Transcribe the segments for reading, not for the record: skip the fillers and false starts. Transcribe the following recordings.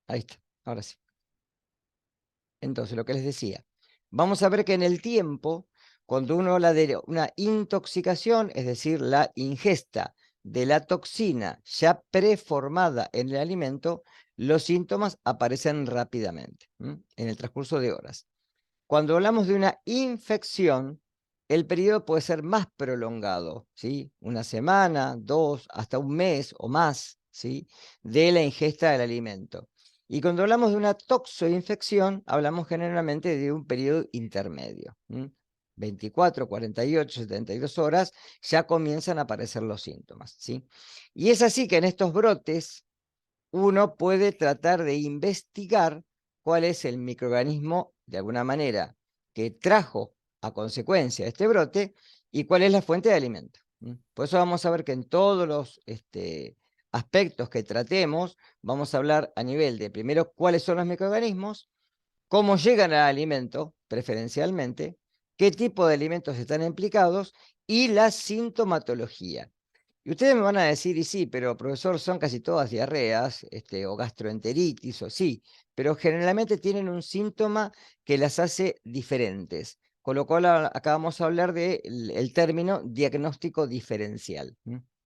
Ahí está, ahora sí. Entonces, lo que les decía, vamos a ver que en el tiempo, cuando uno habla de una intoxicación, es decir, la ingesta de la toxina ya preformada en el alimento, los síntomas aparecen rápidamente, en el transcurso de horas. Cuando hablamos de una infección, el periodo puede ser más prolongado, ¿sí? Una semana, 2, hasta un mes o más, ¿sí? De la ingesta del alimento. Y cuando hablamos de una toxoinfección, hablamos generalmente de un periodo intermedio. 24, 48, 72 horas ya comienzan a aparecer los síntomas, ¿sí? Y es así que en estos brotes uno puede tratar de investigar cuál es el microorganismo, de alguna manera, que trajo a consecuencia este brote y cuál es la fuente de alimento. Por eso vamos a ver que en todos los aspectos que tratemos, vamos a hablar a nivel de, primero, cuáles son los microorganismos, cómo llegan al alimento, preferencialmente, qué tipo de alimentos están implicados y la sintomatología. Y ustedes me van a decir, y sí, pero profesor, son casi todas diarreas, o gastroenteritis, o sí, pero generalmente tienen un síntoma que las hace diferentes. Con lo cual acá vamos a hablar del el término diagnóstico diferencial.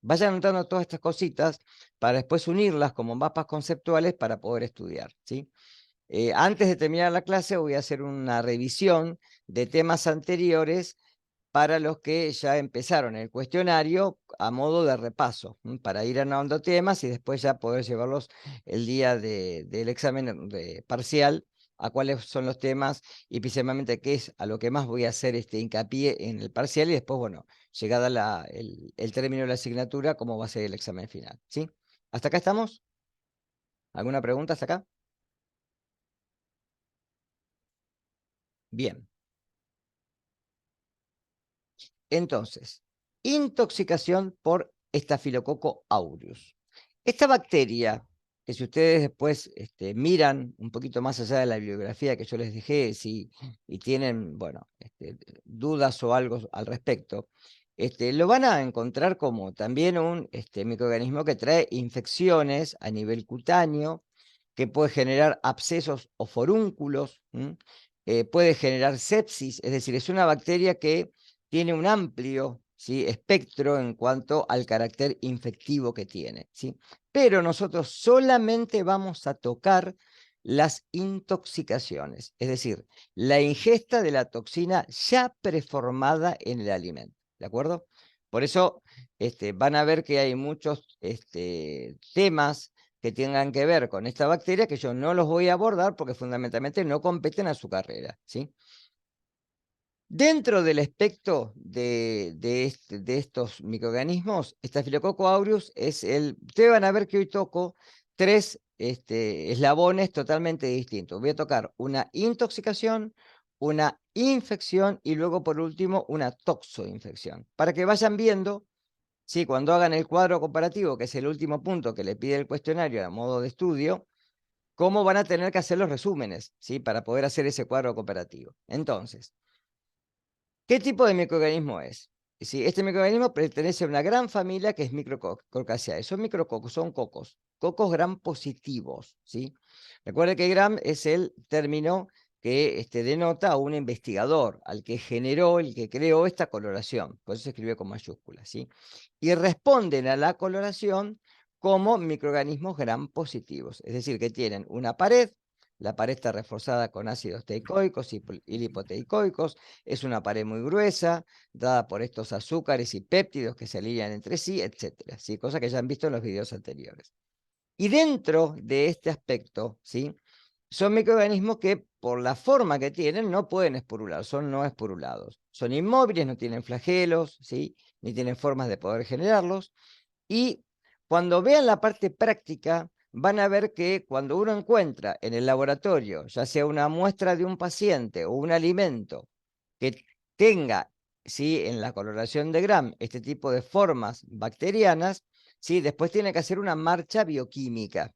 Vayan anotando todas estas cositas para después unirlas como mapas conceptuales para poder estudiar, ¿sí? Antes de terminar la clase voy a hacer una revisión de temas anteriores para los que ya empezaron el cuestionario a modo de repaso, para ir anotando temas y después ya poder llevarlos el día del examen parcial a cuáles son los temas y principalmente qué es a lo que más voy a hacer hincapié en el parcial y después, bueno, llegada el término de la asignatura, cómo va a ser el examen final, ¿sí? ¿Hasta acá estamos? ¿Alguna pregunta hasta acá? Bien. Entonces, intoxicación por Staphylococcus aureus. Esta bacteria, que si ustedes después miran un poquito más allá de la bibliografía que yo les dejé, y tienen, bueno, dudas o algo al respecto, lo van a encontrar como también un microorganismo que trae infecciones a nivel cutáneo, que puede generar abscesos o forúnculos, puede generar sepsis, es decir, es una bacteria que tiene un amplio, ¿sí?, espectro en cuanto al carácter infectivo que tiene, ¿sí? Pero nosotros solamente vamos a tocar las intoxicaciones, es decir, la ingesta de la toxina ya preformada en el alimento, ¿de acuerdo? Por eso van a ver que hay muchos temas que tengan que ver con esta bacteria que yo no los voy a abordar porque fundamentalmente no competen a su carrera, ¿sí? Dentro del espectro de estos microorganismos, Staphylococcus aureus es ustedes van a ver que hoy toco tres eslabones totalmente distintos. Voy a tocar una intoxicación, una infección y luego por último una toxoinfección. Para que vayan viendo, sí, cuando hagan el cuadro comparativo, que es el último punto que le pide el cuestionario a modo de estudio, cómo van a tener que hacer los resúmenes, ¿sí? Para poder hacer ese cuadro comparativo. Entonces, ¿qué tipo de microorganismo es? Sí, este microorganismo pertenece a una gran familia que es Micrococaceae. Son micrococos, son cocos gram positivos, ¿sí? Recuerden que gram es el término que denota a un investigador, al que generó, el que creó esta coloración, por eso se escribe con mayúsculas, ¿sí? Y responden a la coloración como microorganismos gram positivos, es decir, que tienen una pared, la pared está reforzada con ácidos teicoicos y lipoteicoicos, es una pared muy gruesa, dada por estos azúcares y péptidos que se alinean entre sí, etcétera, ¿sí? Cosa que ya han visto en los videos anteriores. Y dentro de este aspecto, ¿sí?, son microorganismos que por la forma que tienen no pueden esporular, son no esporulados. Son inmóviles, no tienen flagelos, ¿sí?, ni tienen formas de poder generarlos. Y cuando vean la parte práctica, van a ver que cuando uno encuentra en el laboratorio, ya sea una muestra de un paciente o un alimento que tenga, ¿sí?, en la coloración de Gram este tipo de formas bacterianas, ¿sí?, después tiene que hacer una marcha bioquímica.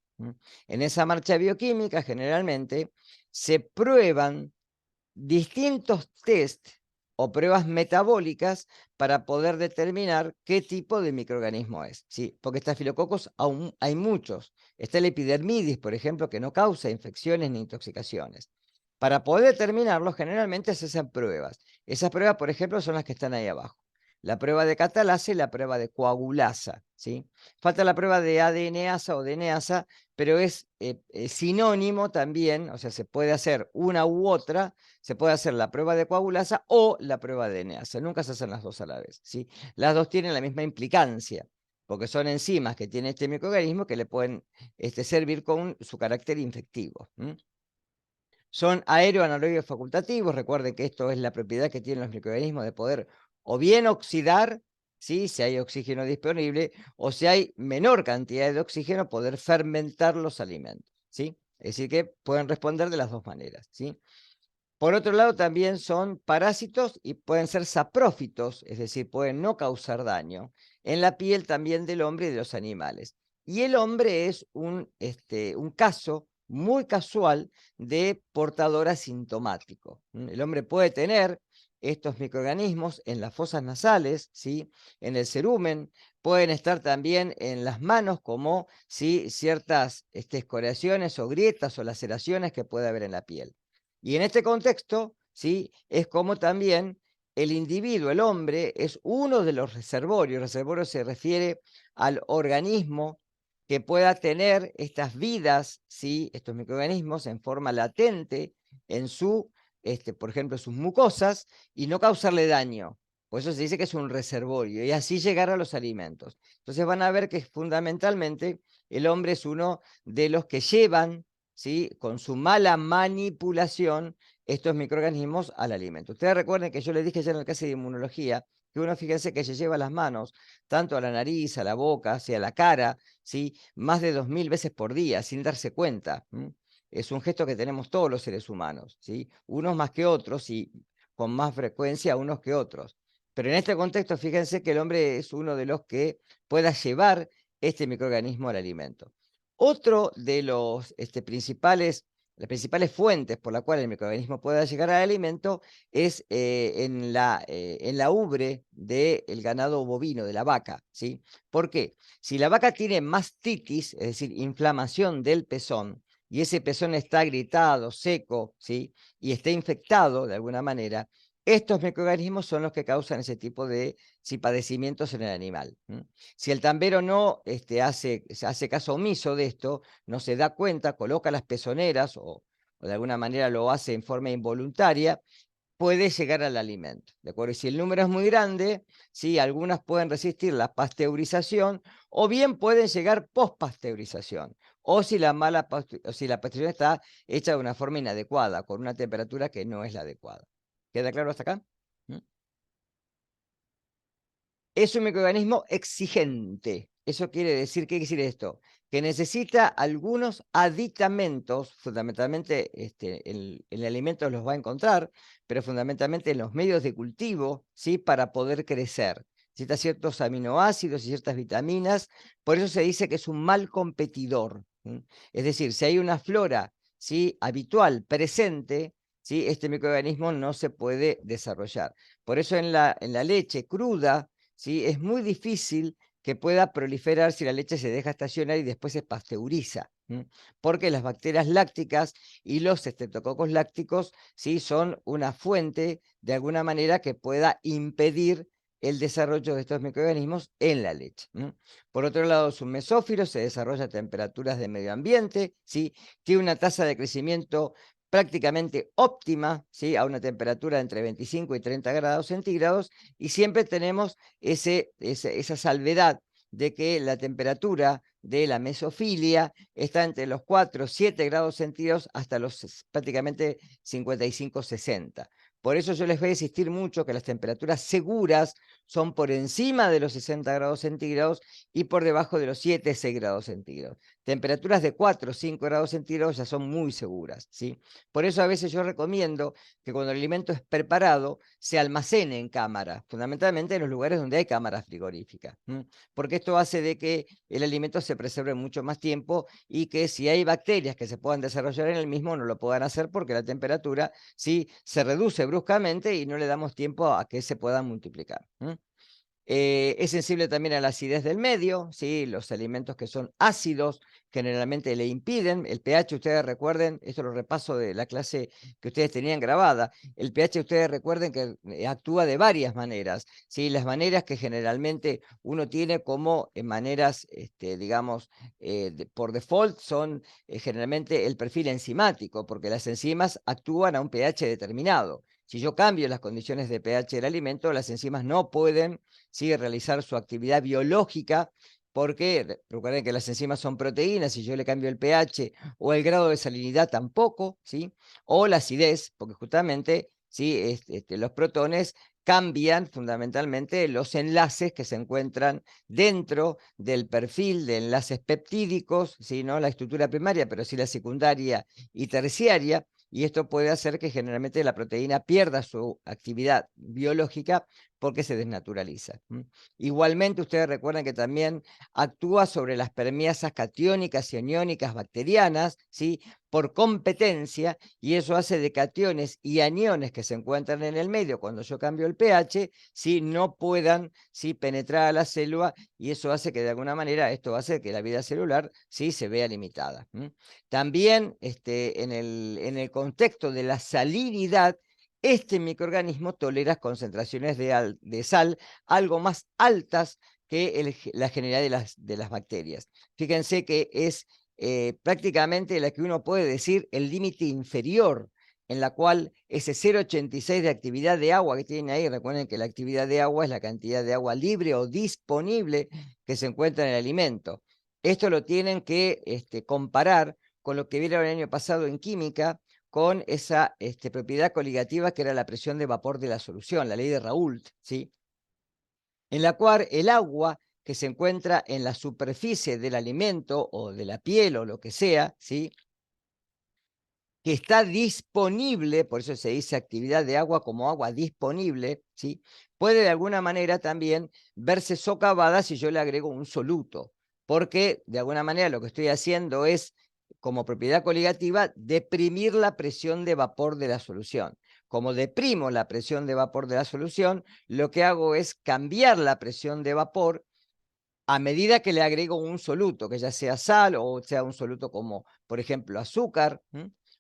En esa marcha bioquímica generalmente se prueban distintos test o pruebas metabólicas para poder determinar qué tipo de microorganismo es, ¿sí? Porque estafilococos aún hay muchos. Está el epidermidis, por ejemplo, que no causa infecciones ni intoxicaciones. Para poder determinarlo, generalmente se hacen pruebas. Esas pruebas, por ejemplo, son las que están ahí abajo. La prueba de catalasa y la prueba de coagulasa, ¿sí? Falta la prueba de ADNasa o DNasa, pero es sinónimo también, o sea, se puede hacer una u otra, se puede hacer la prueba de coagulasa o la prueba de DNasa, nunca se hacen las dos a la vez, ¿sí? Las dos tienen la misma implicancia, porque son enzimas que tiene este microorganismo que le pueden servir con su carácter infectivo. Son aeroanaerobios facultativos. Recuerden que esto es la propiedad que tienen los microorganismos de poder o bien oxidar, ¿sí? Si hay oxígeno disponible, o si hay menor cantidad de oxígeno, poder fermentar los alimentos, ¿sí? Es decir, que pueden responder de las dos maneras, ¿sí? Por otro lado, también son parásitos y pueden ser saprófitos, es decir, pueden no causar daño en la piel también del hombre y de los animales. Y el hombre es un caso muy casual de portador asintomático. El hombre puede tener estos microorganismos en las fosas nasales, ¿sí? En el cerumen, pueden estar también en las manos como ¿sí? Ciertas escoriaciones o grietas o laceraciones que puede haber en la piel. Y en este contexto, ¿sí? Es como también el individuo, el hombre, es uno de los reservorios. Reservorio se refiere al organismo que pueda tener estas vidas, ¿sí? Estos microorganismos en forma latente en su, por ejemplo, sus mucosas y no causarle daño. Por eso se dice que es un reservorio y así llegar a los alimentos. Entonces van a ver que fundamentalmente el hombre es uno de los que llevan, ¿sí? Con su mala manipulación estos microorganismos al alimento. Ustedes recuerden que yo les dije ya en el caso de inmunología que uno, fíjense que se lleva las manos tanto a la nariz, a la boca, hacia la cara, ¿sí? Más de 2000 veces por día, sin darse cuenta. Es un gesto que tenemos todos los seres humanos, ¿sí? Unos más que otros y con más frecuencia unos que otros. Pero en este contexto, fíjense que el hombre es uno de los que pueda llevar este microorganismo al alimento. Otro de los las principales fuentes por la cual el microorganismo pueda llegar al alimento es en la ubre del ganado bovino, de la vaca, ¿sí? ¿Por qué? Si la vaca tiene mastitis, es decir, inflamación del pezón, y ese pezón está agrietado, seco, ¿sí? Y está infectado de alguna manera, estos microorganismos son los que causan ese tipo de padecimientos en el animal. Si el tambero no hace caso omiso de esto, no se da cuenta, coloca las pezoneras o de alguna manera lo hace en forma involuntaria, puede llegar al alimento. ¿De acuerdo? Y si el número es muy grande, ¿sí? Algunas pueden resistir la pasteurización o bien pueden llegar post-pasteurización. O si o si la pasteurización está hecha de una forma inadecuada, con una temperatura que no es la adecuada. ¿Queda claro hasta acá? ¿Mm? Es un microorganismo exigente. Eso quiere decir, ¿qué quiere decir esto? Que necesita algunos aditamentos, fundamentalmente en alimentos los va a encontrar, pero fundamentalmente en los medios de cultivo, ¿sí? Para poder crecer. Necesita ciertos aminoácidos y ciertas vitaminas, por eso se dice que es un mal competidor. Es decir, si hay una flora, ¿sí? Habitual, presente, ¿sí? Este microorganismo no se puede desarrollar. Por eso en la leche cruda, ¿sí? Es muy difícil que pueda proliferar si la leche se deja estacionar y después se pasteuriza, porque las bacterias lácticas y los estreptococos lácticos, ¿sí? Son una fuente de alguna manera que pueda impedir el desarrollo de estos microorganismos en la leche. Por otro lado, es un mesófilo, se desarrolla a temperaturas de medio ambiente, ¿sí? Tiene una tasa de crecimiento prácticamente óptima, ¿sí? A una temperatura entre 25 y 30 grados centígrados, y siempre tenemos esa salvedad de que la temperatura de la mesofilia está entre los 4 7 grados centígrados hasta los prácticamente 55-60. Por eso yo les voy a insistir mucho que las temperaturas seguras son por encima de los 60 grados centígrados y por debajo de los 7 6 grados centígrados. Temperaturas de 4 o 5 grados centígrados ya son muy seguras, ¿sí? Por eso a veces yo recomiendo que cuando el alimento es preparado se almacene en cámara, fundamentalmente en los lugares donde hay cámaras frigoríficas, porque esto hace de que el alimento se preserve mucho más tiempo y que si hay bacterias que se puedan desarrollar en el mismo no lo puedan hacer porque la temperatura sí se reduce bruscamente y no le damos tiempo a que se puedan multiplicar. Es sensible también a la acidez del medio, ¿sí? Los alimentos que son ácidos generalmente le impiden. El pH, ustedes recuerden, esto lo repaso de la clase que ustedes tenían grabada, el pH ustedes recuerden que actúa de varias maneras, ¿sí? Las maneras que generalmente uno tiene como maneras, digamos, por default son generalmente el perfil enzimático, porque las enzimas actúan a un pH determinado. Si yo cambio las condiciones de pH del alimento, las enzimas no pueden, ¿sí?, realizar su actividad biológica, porque recuerden que las enzimas son proteínas, si yo le cambio el pH o el grado de salinidad tampoco, ¿sí? O la acidez, porque justamente, ¿sí?, los protones cambian fundamentalmente los enlaces que se encuentran dentro del perfil de enlaces peptídicos, ¿sí?, no la estructura primaria, pero sí la secundaria y terciaria, y esto puede hacer que generalmente la proteína pierda su actividad biológica porque se desnaturaliza. Igualmente, ustedes recuerdan que también actúa sobre las permeasas catiónicas y aniónicas bacterianas, ¿sí?, por competencia, y eso hace de cationes y aniones que se encuentran en el medio cuando yo cambio el pH, ¿sí?, no puedan, ¿sí?, penetrar a la célula, y eso hace que de alguna manera, esto hace que la vida celular, ¿sí?, se vea limitada. También en el contexto de la salinidad, este microorganismo tolera concentraciones de sal algo más altas que la generalidad de las bacterias. Fíjense que es prácticamente la que uno puede decir el límite inferior, en la cual ese 0,86 de actividad de agua que tienen ahí, recuerden que la actividad de agua es la cantidad de agua libre o disponible que se encuentra en el alimento. Esto lo tienen que comparar con lo que vieron el año pasado en química, con esa propiedad coligativa que era la presión de vapor de la solución, la ley de Raoult, ¿sí?, en la cual el agua que se encuentra en la superficie del alimento o de la piel o lo que sea, ¿sí?, que está disponible, por eso se dice actividad de agua como agua disponible, ¿sí?, puede de alguna manera también verse socavada si yo le agrego un soluto, porque de alguna manera lo que estoy haciendo es, como propiedad coligativa, deprimir la presión de vapor de la solución. Como deprimo la presión de vapor de la solución, lo que hago es cambiar la presión de vapor a medida que le agrego un soluto, que ya sea sal o sea un soluto como, por ejemplo, azúcar,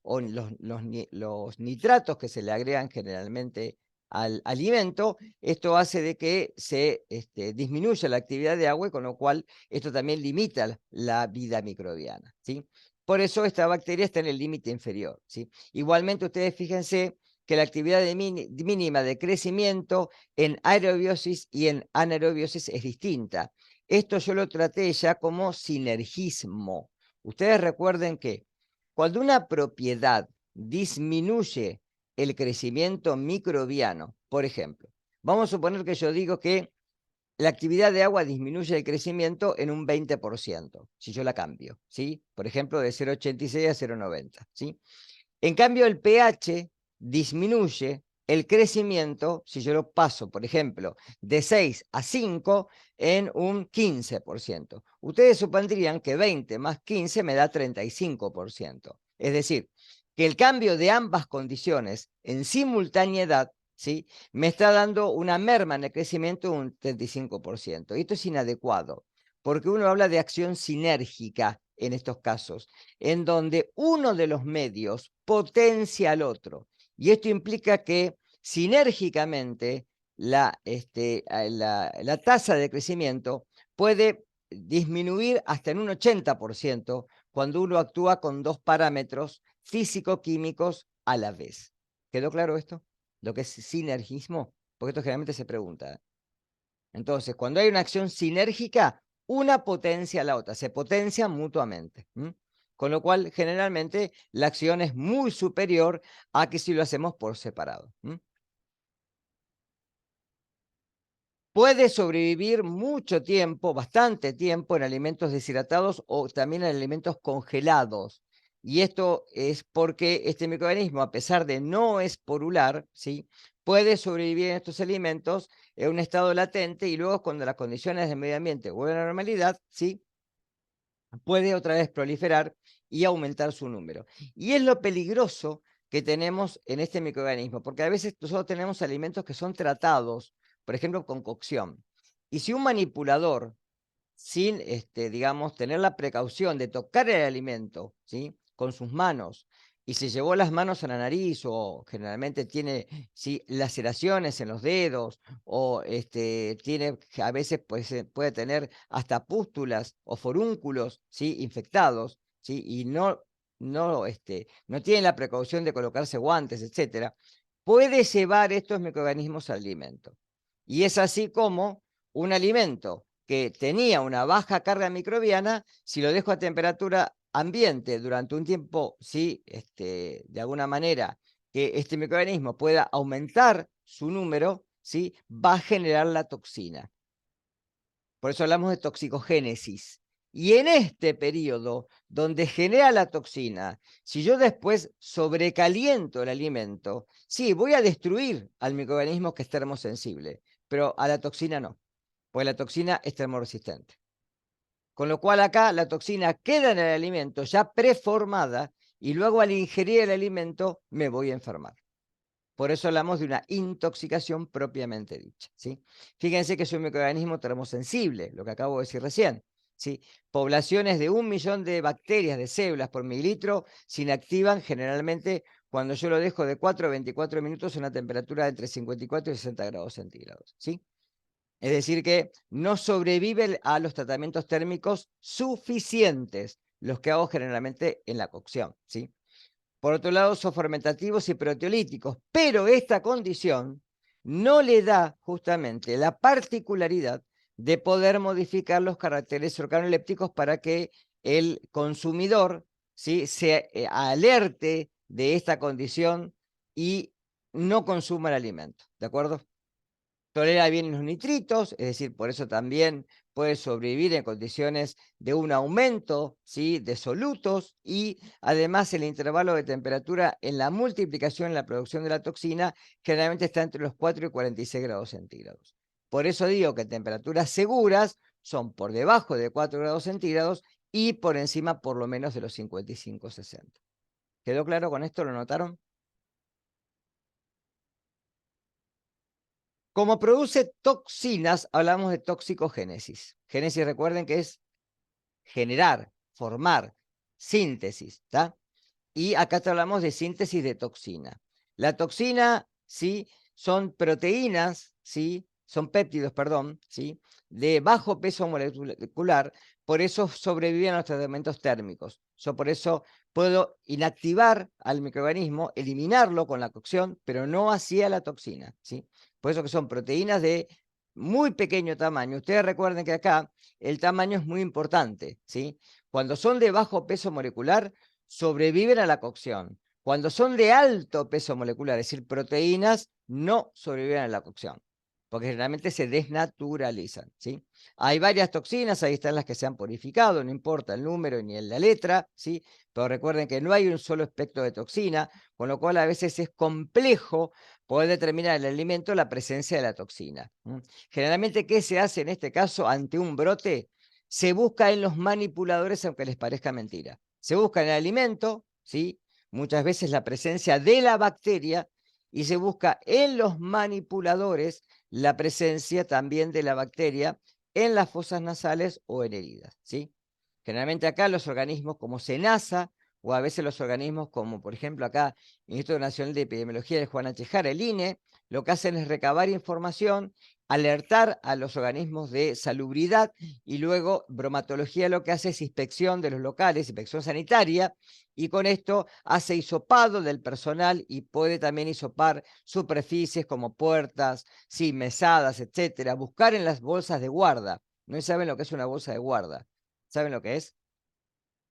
o los nitratos que se le agregan generalmente al alimento. Esto hace de que se disminuya la actividad de agua, y con lo cual esto también limita la vida microbiana, ¿sí? Por eso esta bacteria está en el límite inferior, ¿sí? Igualmente, ustedes fíjense que la actividad mínima de crecimiento en aerobiosis y en anaerobiosis es distinta. Esto yo lo traté ya como sinergismo. Ustedes recuerden que cuando una propiedad disminuye el crecimiento microbiano, por ejemplo, vamos a suponer que yo digo que la actividad de agua disminuye el crecimiento en un 20%, si yo la cambio, ¿sí? Por ejemplo, de 0,86 a 0,90, ¿sí? En cambio, el pH disminuye el crecimiento si yo lo paso, por ejemplo, de 6 a 5 en un 15%. Ustedes supondrían que 20 más 15 me da 35%. Es decir, que el cambio de ambas condiciones en simultaneidad, ¿sí?, me está dando una merma en el crecimiento de un 35%. Y esto es inadecuado, porque uno habla de acción sinérgica en estos casos, en donde uno de los medios potencia al otro. Y esto implica que sinérgicamente la tasa de crecimiento puede disminuir hasta en un 80% cuando uno actúa con dos parámetros físico-químicos a la vez. ¿Quedó claro esto? Lo que es sinergismo, porque esto generalmente se pregunta. Entonces, cuando hay una acción sinérgica, una potencia a la otra, se potencian mutuamente. Con lo cual, generalmente, la acción es muy superior a que si lo hacemos por separado. Puede sobrevivir mucho tiempo, bastante tiempo, en alimentos deshidratados o también en alimentos congelados. Y esto es porque este microorganismo, a pesar de no esporular, ¿sí?, puede sobrevivir en estos alimentos en un estado latente, y luego, cuando las condiciones del medio ambiente vuelven a la normalidad, ¿sí?, puede otra vez proliferar y aumentar su número. Y es lo peligroso que tenemos en este microorganismo, porque a veces nosotros tenemos alimentos que son tratados, por ejemplo, con cocción. Y si un manipulador, sin, digamos, tener la precaución de tocar el alimento, ¿sí?, con sus manos, y se llevó las manos a la nariz, o generalmente tiene, ¿sí?, laceraciones en los dedos, o tiene, a veces pues, puede tener hasta pústulas o forúnculos, ¿sí?, infectados, ¿sí?, y no tiene la precaución de colocarse guantes, etcétera, puede llevar estos microorganismos al alimento. Y es así como un alimento que tenía una baja carga microbiana, si lo dejo a temperatura ambiente durante un tiempo, sí, de alguna manera que este microorganismo pueda aumentar su número, ¿sí?, va a generar la toxina. Por eso hablamos de toxicogénesis. Y en este periodo donde genera la toxina, si yo después sobrecaliento el alimento, sí, voy a destruir al microorganismo que es termosensible, pero a la toxina no, pues la toxina es termoresistente. Con lo cual acá la toxina queda en el alimento ya preformada y luego al ingerir el alimento me voy a enfermar. Por eso hablamos de una intoxicación propiamente dicha, ¿sí? Fíjense que es un microorganismo termosensible, lo que acabo de decir recién, ¿sí? Poblaciones de 1 millón de bacterias, de células por mililitro, se inactivan generalmente cuando yo lo dejo de 4 a 24 minutos a una temperatura de entre 54 y 60 grados centígrados, ¿sí? Es decir, que no sobrevive a los tratamientos térmicos suficientes, los que hago generalmente en la cocción, ¿sí? Por otro lado, son fermentativos y proteolíticos, pero esta condición no le da justamente la particularidad de poder modificar los caracteres organolépticos para que el consumidor, ¿sí?, se alerte de esta condición y no consuma el alimento, ¿de acuerdo? Tolera bien los nitritos, es decir, por eso también puede sobrevivir en condiciones de un aumento, ¿sí?, de solutos, y además el intervalo de temperatura en la multiplicación y la producción de la toxina generalmente está entre los 4 y 46 grados centígrados. Por eso digo que temperaturas seguras son por debajo de 4 grados centígrados y por encima por lo menos de los 55-60. ¿Quedó claro con esto? ¿Lo notaron? Como produce toxinas, hablamos de toxicogénesis. Génesis, recuerden que es generar, formar, síntesis, ¿está? Y acá te hablamos de síntesis de toxina. La toxina, ¿sí?, son proteínas, ¿sí?, son péptidos, perdón, ¿sí?, de bajo peso molecular, por eso sobreviven a los tratamientos térmicos. Yo por eso puedo inactivar al microorganismo, eliminarlo con la cocción, pero no así a la toxina, ¿sí? Por eso que son proteínas de muy pequeño tamaño. Ustedes recuerden que acá el tamaño es muy importante, ¿sí? Cuando son de bajo peso molecular, sobreviven a la cocción. Cuando son de alto peso molecular, es decir, proteínas, no sobreviven a la cocción, porque generalmente se desnaturalizan, ¿sí? Hay varias toxinas, ahí están las que se han purificado, no importa el número ni la letra, ¿sí? Pero recuerden que no hay un solo espectro de toxina, con lo cual a veces es complejo poder determinar en el alimento la presencia de la toxina. Generalmente, ¿qué se hace en este caso ante un brote? Se busca en los manipuladores, aunque les parezca mentira. Se busca en el alimento, ¿sí?, muchas veces la presencia de la bacteria, y se busca en los manipuladores la presencia también de la bacteria en las fosas nasales o en heridas, ¿sí? Generalmente acá los organismos como SENASA, o a veces los organismos como, por ejemplo, acá, el Instituto Nacional de Epidemiología de Juan H. Jara, el INE, lo que hacen es recabar información, alertar a los organismos de salubridad, y luego bromatología lo que hace es inspección de los locales, inspección sanitaria, y con esto hace hisopado del personal y puede también hisopar superficies como puertas, sí, mesadas, etcétera, buscar en las bolsas de guarda. No saben lo que es una bolsa de guarda. ¿Saben lo que es?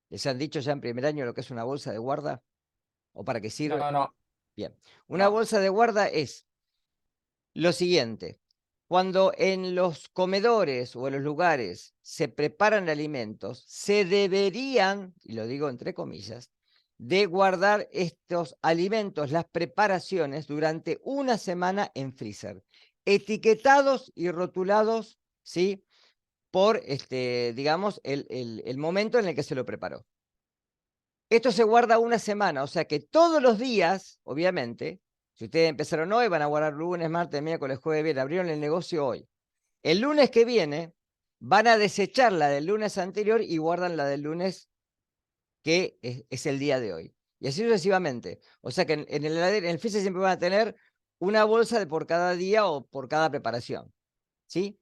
¿Les han dicho ya en primer año lo que es una bolsa de guarda? ¿O para qué sirve? No, no, Bien. Una no. bolsa de guarda es lo siguiente: cuando en los comedores o en los lugares se preparan alimentos, se deberían, y lo digo entre comillas, de guardar estos alimentos, las preparaciones, durante una semana en freezer, etiquetados y rotulados, ¿sí?, por, digamos, el momento en el que se lo preparó. Esto se guarda una semana, o sea que todos los días, obviamente, si ustedes empezaron hoy, van a guardar lunes, martes, miércoles, jueves, viernes, abrieron el negocio hoy. El lunes que viene, van a desechar la del lunes anterior y guardan la del lunes que es el día de hoy. Y así sucesivamente. O sea que en el freezer siempre van a tener una bolsa de por cada día o por cada preparación. ¿Sí?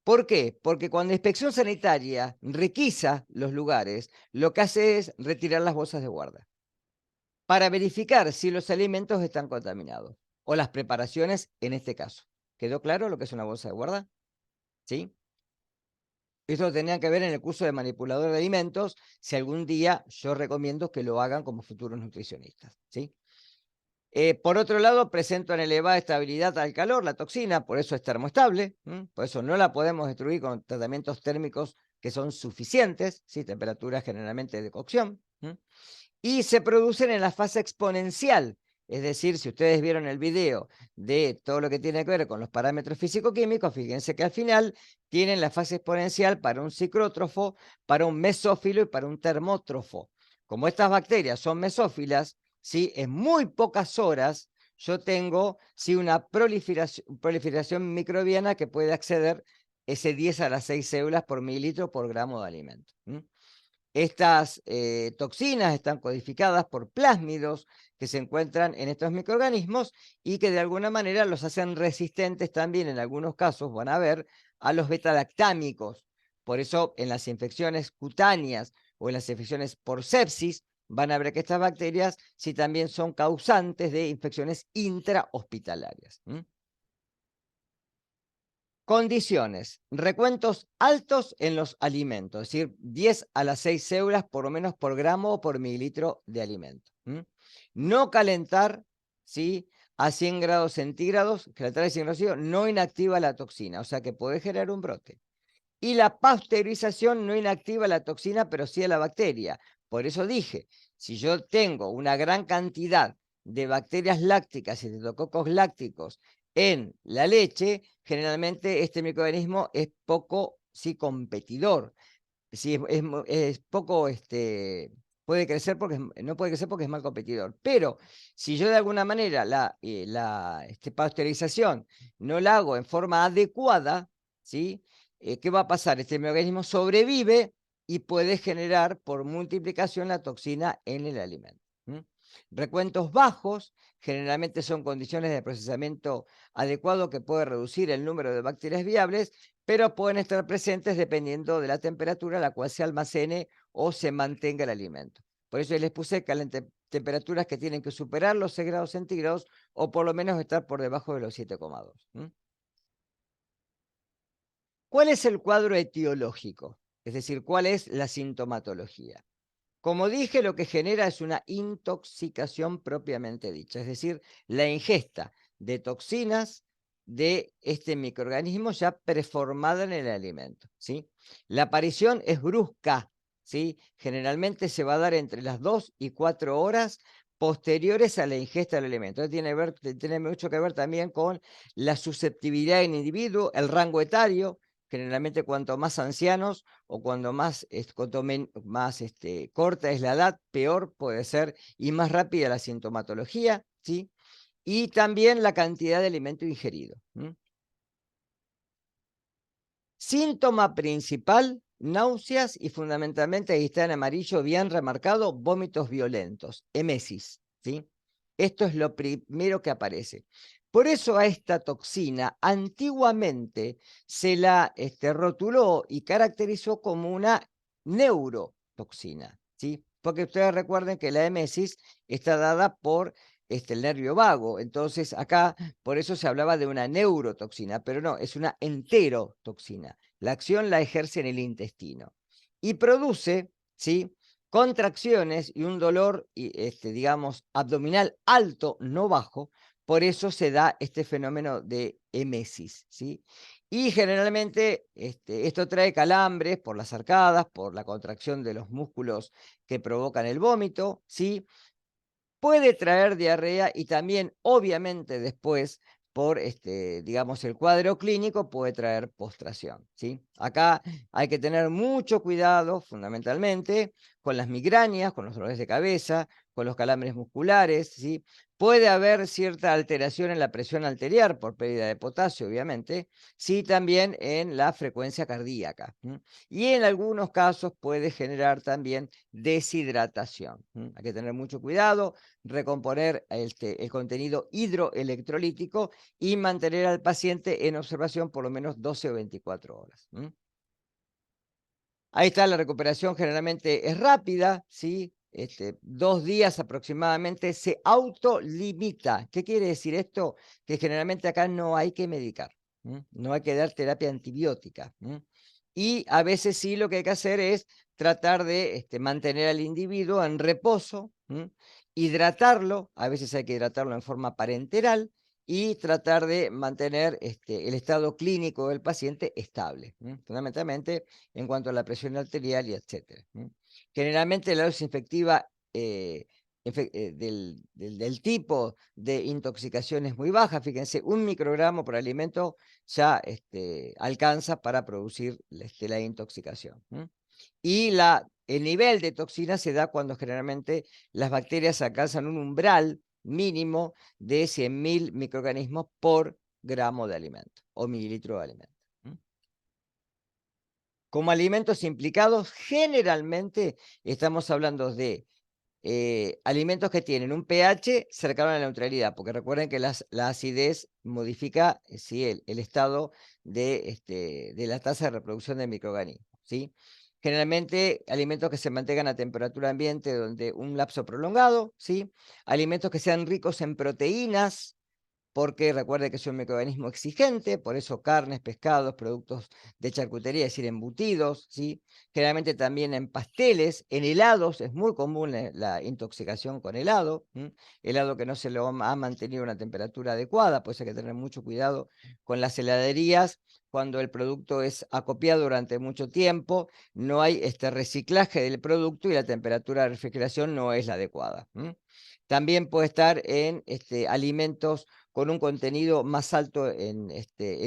¿Por qué? Porque cuando la inspección sanitaria requisa los lugares, lo que hace es retirar las bolsas de guarda para verificar si los alimentos están contaminados o las preparaciones en este caso. ¿Quedó claro lo que es una bolsa de guarda? ¿Sí? Esto lo tenían que ver en el curso de manipulador de alimentos, si algún día yo recomiendo que lo hagan como futuros nutricionistas. ¿Sí? Por otro lado, presenta una elevada estabilidad al calor, la toxina, por eso es termoestable, por eso no la podemos destruir con tratamientos térmicos que son suficientes, ¿sí? Temperaturas generalmente de cocción, y se producen en la fase exponencial. Es decir, si ustedes vieron el video de todo lo que tiene que ver con los parámetros físico-químicos, fíjense que al final tienen la fase exponencial para un ciclótrofo, para un mesófilo y para un termótrofo. Como estas bacterias son mesófilas, ¿sí? En muy pocas horas yo tengo ¿sí? una proliferación microbiana que puede acceder ese 10 a las 6 células por mililitro por gramo de alimento. Estas toxinas están codificadas por plásmidos que se encuentran en estos microorganismos y que de alguna manera los hacen resistentes también, en algunos casos, van a ver, a los betalactámicos. Por eso, en las infecciones cutáneas o en las infecciones por sepsis, van a ver que estas bacterias sí también son causantes de infecciones intrahospitalarias. Condiciones, recuentos altos en los alimentos, es decir, 10 a las 6 células por lo menos por gramo o por mililitro de alimento. No calentar, ¿sí? A 100 grados centígrados, calentar a 100 grados centígrados no inactiva la toxina, o sea que puede generar un brote. Y la pasteurización no inactiva la toxina, pero sí a la bacteria. Por eso dije, si yo tengo una gran cantidad de bacterias lácticas y de estafilococos lácticos en la leche, generalmente este microorganismo es poco, sí, competidor. Sí, es poco, puede crecer porque no puede crecer porque es mal competidor. Pero si yo de alguna manera la pasteurización no la hago en forma adecuada, ¿sí? ¿Qué va a pasar? Este microorganismo sobrevive y puede generar por multiplicación la toxina en el alimento. Recuentos bajos generalmente son condiciones de procesamiento adecuado que puede reducir el número de bacterias viables, pero pueden estar presentes dependiendo de la temperatura a la cual se almacene o se mantenga el alimento. Por eso les puse temperaturas que tienen que superar los 6 grados centígrados o por lo menos estar por debajo de los 7,2. ¿Cuál es el cuadro etiológico? Es decir, ¿cuál es la sintomatología? Como dije, lo que genera es una intoxicación propiamente dicha, es decir, la ingesta de toxinas de este microorganismo ya preformada en el alimento, ¿sí? La aparición es brusca, ¿sí? Generalmente se va a dar entre las 2 y 4 horas posteriores a la ingesta del alimento. Esto tiene mucho que ver también con la susceptibilidad en el individuo, el rango etario. Generalmente cuanto más ancianos o cuanto más corta es la edad, peor puede ser y más rápida la sintomatología, ¿sí? Y también la cantidad de alimento ingerido. Síntoma principal, náuseas y fundamentalmente, ahí está en amarillo bien remarcado, vómitos violentos, emesis, ¿sí? Esto es lo primero que aparece. Por eso a esta toxina antiguamente se la rotuló y caracterizó como una neurotoxina, ¿sí? Porque ustedes recuerden que la emesis está dada por el nervio vago. Entonces acá, por eso se hablaba de una neurotoxina, pero no, es una enterotoxina. La acción la ejerce en el intestino y produce, ¿sí? Contracciones y un dolor, digamos, abdominal alto, no bajo. Por eso se da este fenómeno de emesis, ¿sí? Y generalmente esto trae calambres por las arcadas, por la contracción de los músculos que provocan el vómito, ¿sí? Puede traer diarrea y también, obviamente, después, por digamos, el cuadro clínico, puede traer postración, ¿sí? Acá hay que tener mucho cuidado, fundamentalmente, con las migrañas, con los dolores de cabeza, con los calambres musculares, ¿sí? Puede haber cierta alteración en la presión arterial por pérdida de potasio, obviamente, sí, también en la frecuencia cardíaca. Y en algunos casos puede generar también deshidratación. Hay que tener mucho cuidado, recomponer el contenido hidroelectrolítico y mantener al paciente en observación por lo menos 12 o 24 horas. Ahí está, la recuperación generalmente es rápida, ¿sí? 2 días aproximadamente, se autolimita. ¿Qué quiere decir esto? Que generalmente acá no hay que medicar, no hay que dar terapia antibiótica. Y a veces sí lo que hay que hacer es tratar de mantener al individuo en reposo, hidratarlo, a veces hay que hidratarlo en forma parenteral, y tratar de mantener el estado clínico del paciente estable, fundamentalmente en cuanto a la presión arterial y etcétera. Generalmente la dosis infectiva del tipo de intoxicación es muy baja, fíjense, 1 microgramo por alimento ya alcanza para producir la intoxicación. Y el nivel de toxina se da cuando generalmente las bacterias alcanzan un umbral mínimo de 100.000 microorganismos por gramo de alimento o mililitro de alimento. Como alimentos implicados, generalmente estamos hablando de alimentos que tienen un pH cercano a la neutralidad, porque recuerden que la acidez modifica sí, el estado de la tasa de reproducción del microorganismo, ¿sí? Generalmente alimentos que se mantengan a temperatura ambiente durante un lapso prolongado, ¿sí? Alimentos que sean ricos en proteínas, porque recuerde que es un microorganismo exigente, por eso carnes, pescados, productos de charcutería, es decir, embutidos, ¿sí? Generalmente también en pasteles, en helados, es muy común la intoxicación con helado, helado que no se lo ha mantenido a una temperatura adecuada, pues hay que tener mucho cuidado con las heladerías, cuando el producto es acopiado durante mucho tiempo, no hay este reciclaje del producto y la temperatura de refrigeración no es la adecuada. También puede estar en alimentos con un contenido más alto en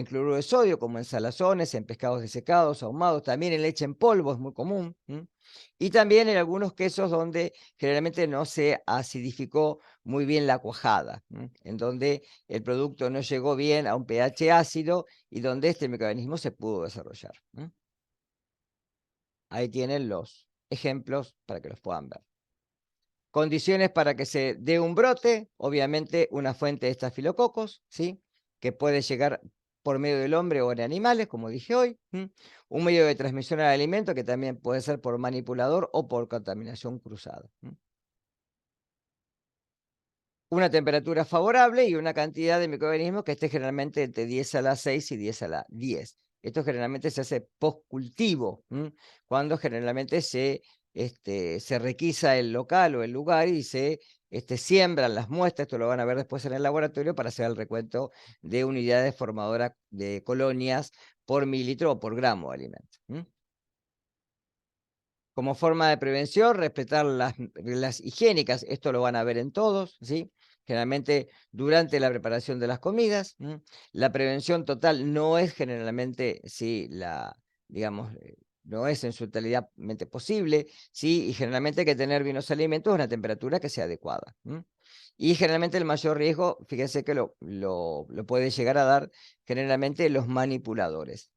cloruro de sodio, como en salazones, en pescados desecados, ahumados, también en leche en polvo, es muy común. Y también en algunos quesos donde generalmente no se acidificó muy bien la cuajada, en donde el producto no llegó bien a un pH ácido y donde este microorganismo se pudo desarrollar. Ahí tienen los ejemplos para que los puedan ver. Condiciones para que se dé un brote, obviamente una fuente de estafilococos, ¿sí? Que puede llegar por medio del hombre o en animales, como dije hoy. Un medio de transmisión al alimento que también puede ser por manipulador o por contaminación cruzada. Una temperatura favorable y una cantidad de microorganismos que esté generalmente entre 10 a la 6 y 10 a la 10. Esto generalmente se hace post-cultivo, cuando generalmente se requisa el local o el lugar y se siembran las muestras, esto lo van a ver después en el laboratorio, para hacer el recuento de unidades formadoras de colonias por mililitro o por gramo de alimento. Como forma de prevención, respetar las reglas higiénicas, esto lo van a ver en todos, ¿sí? Generalmente durante la preparación de las comidas. La prevención total no es generalmente, sí, digamos, no es en su totalidad posible, ¿sí? Y generalmente hay que tener bien los alimentos a una temperatura que sea adecuada. Y generalmente el mayor riesgo, fíjense que lo puede llegar a dar generalmente los manipuladores,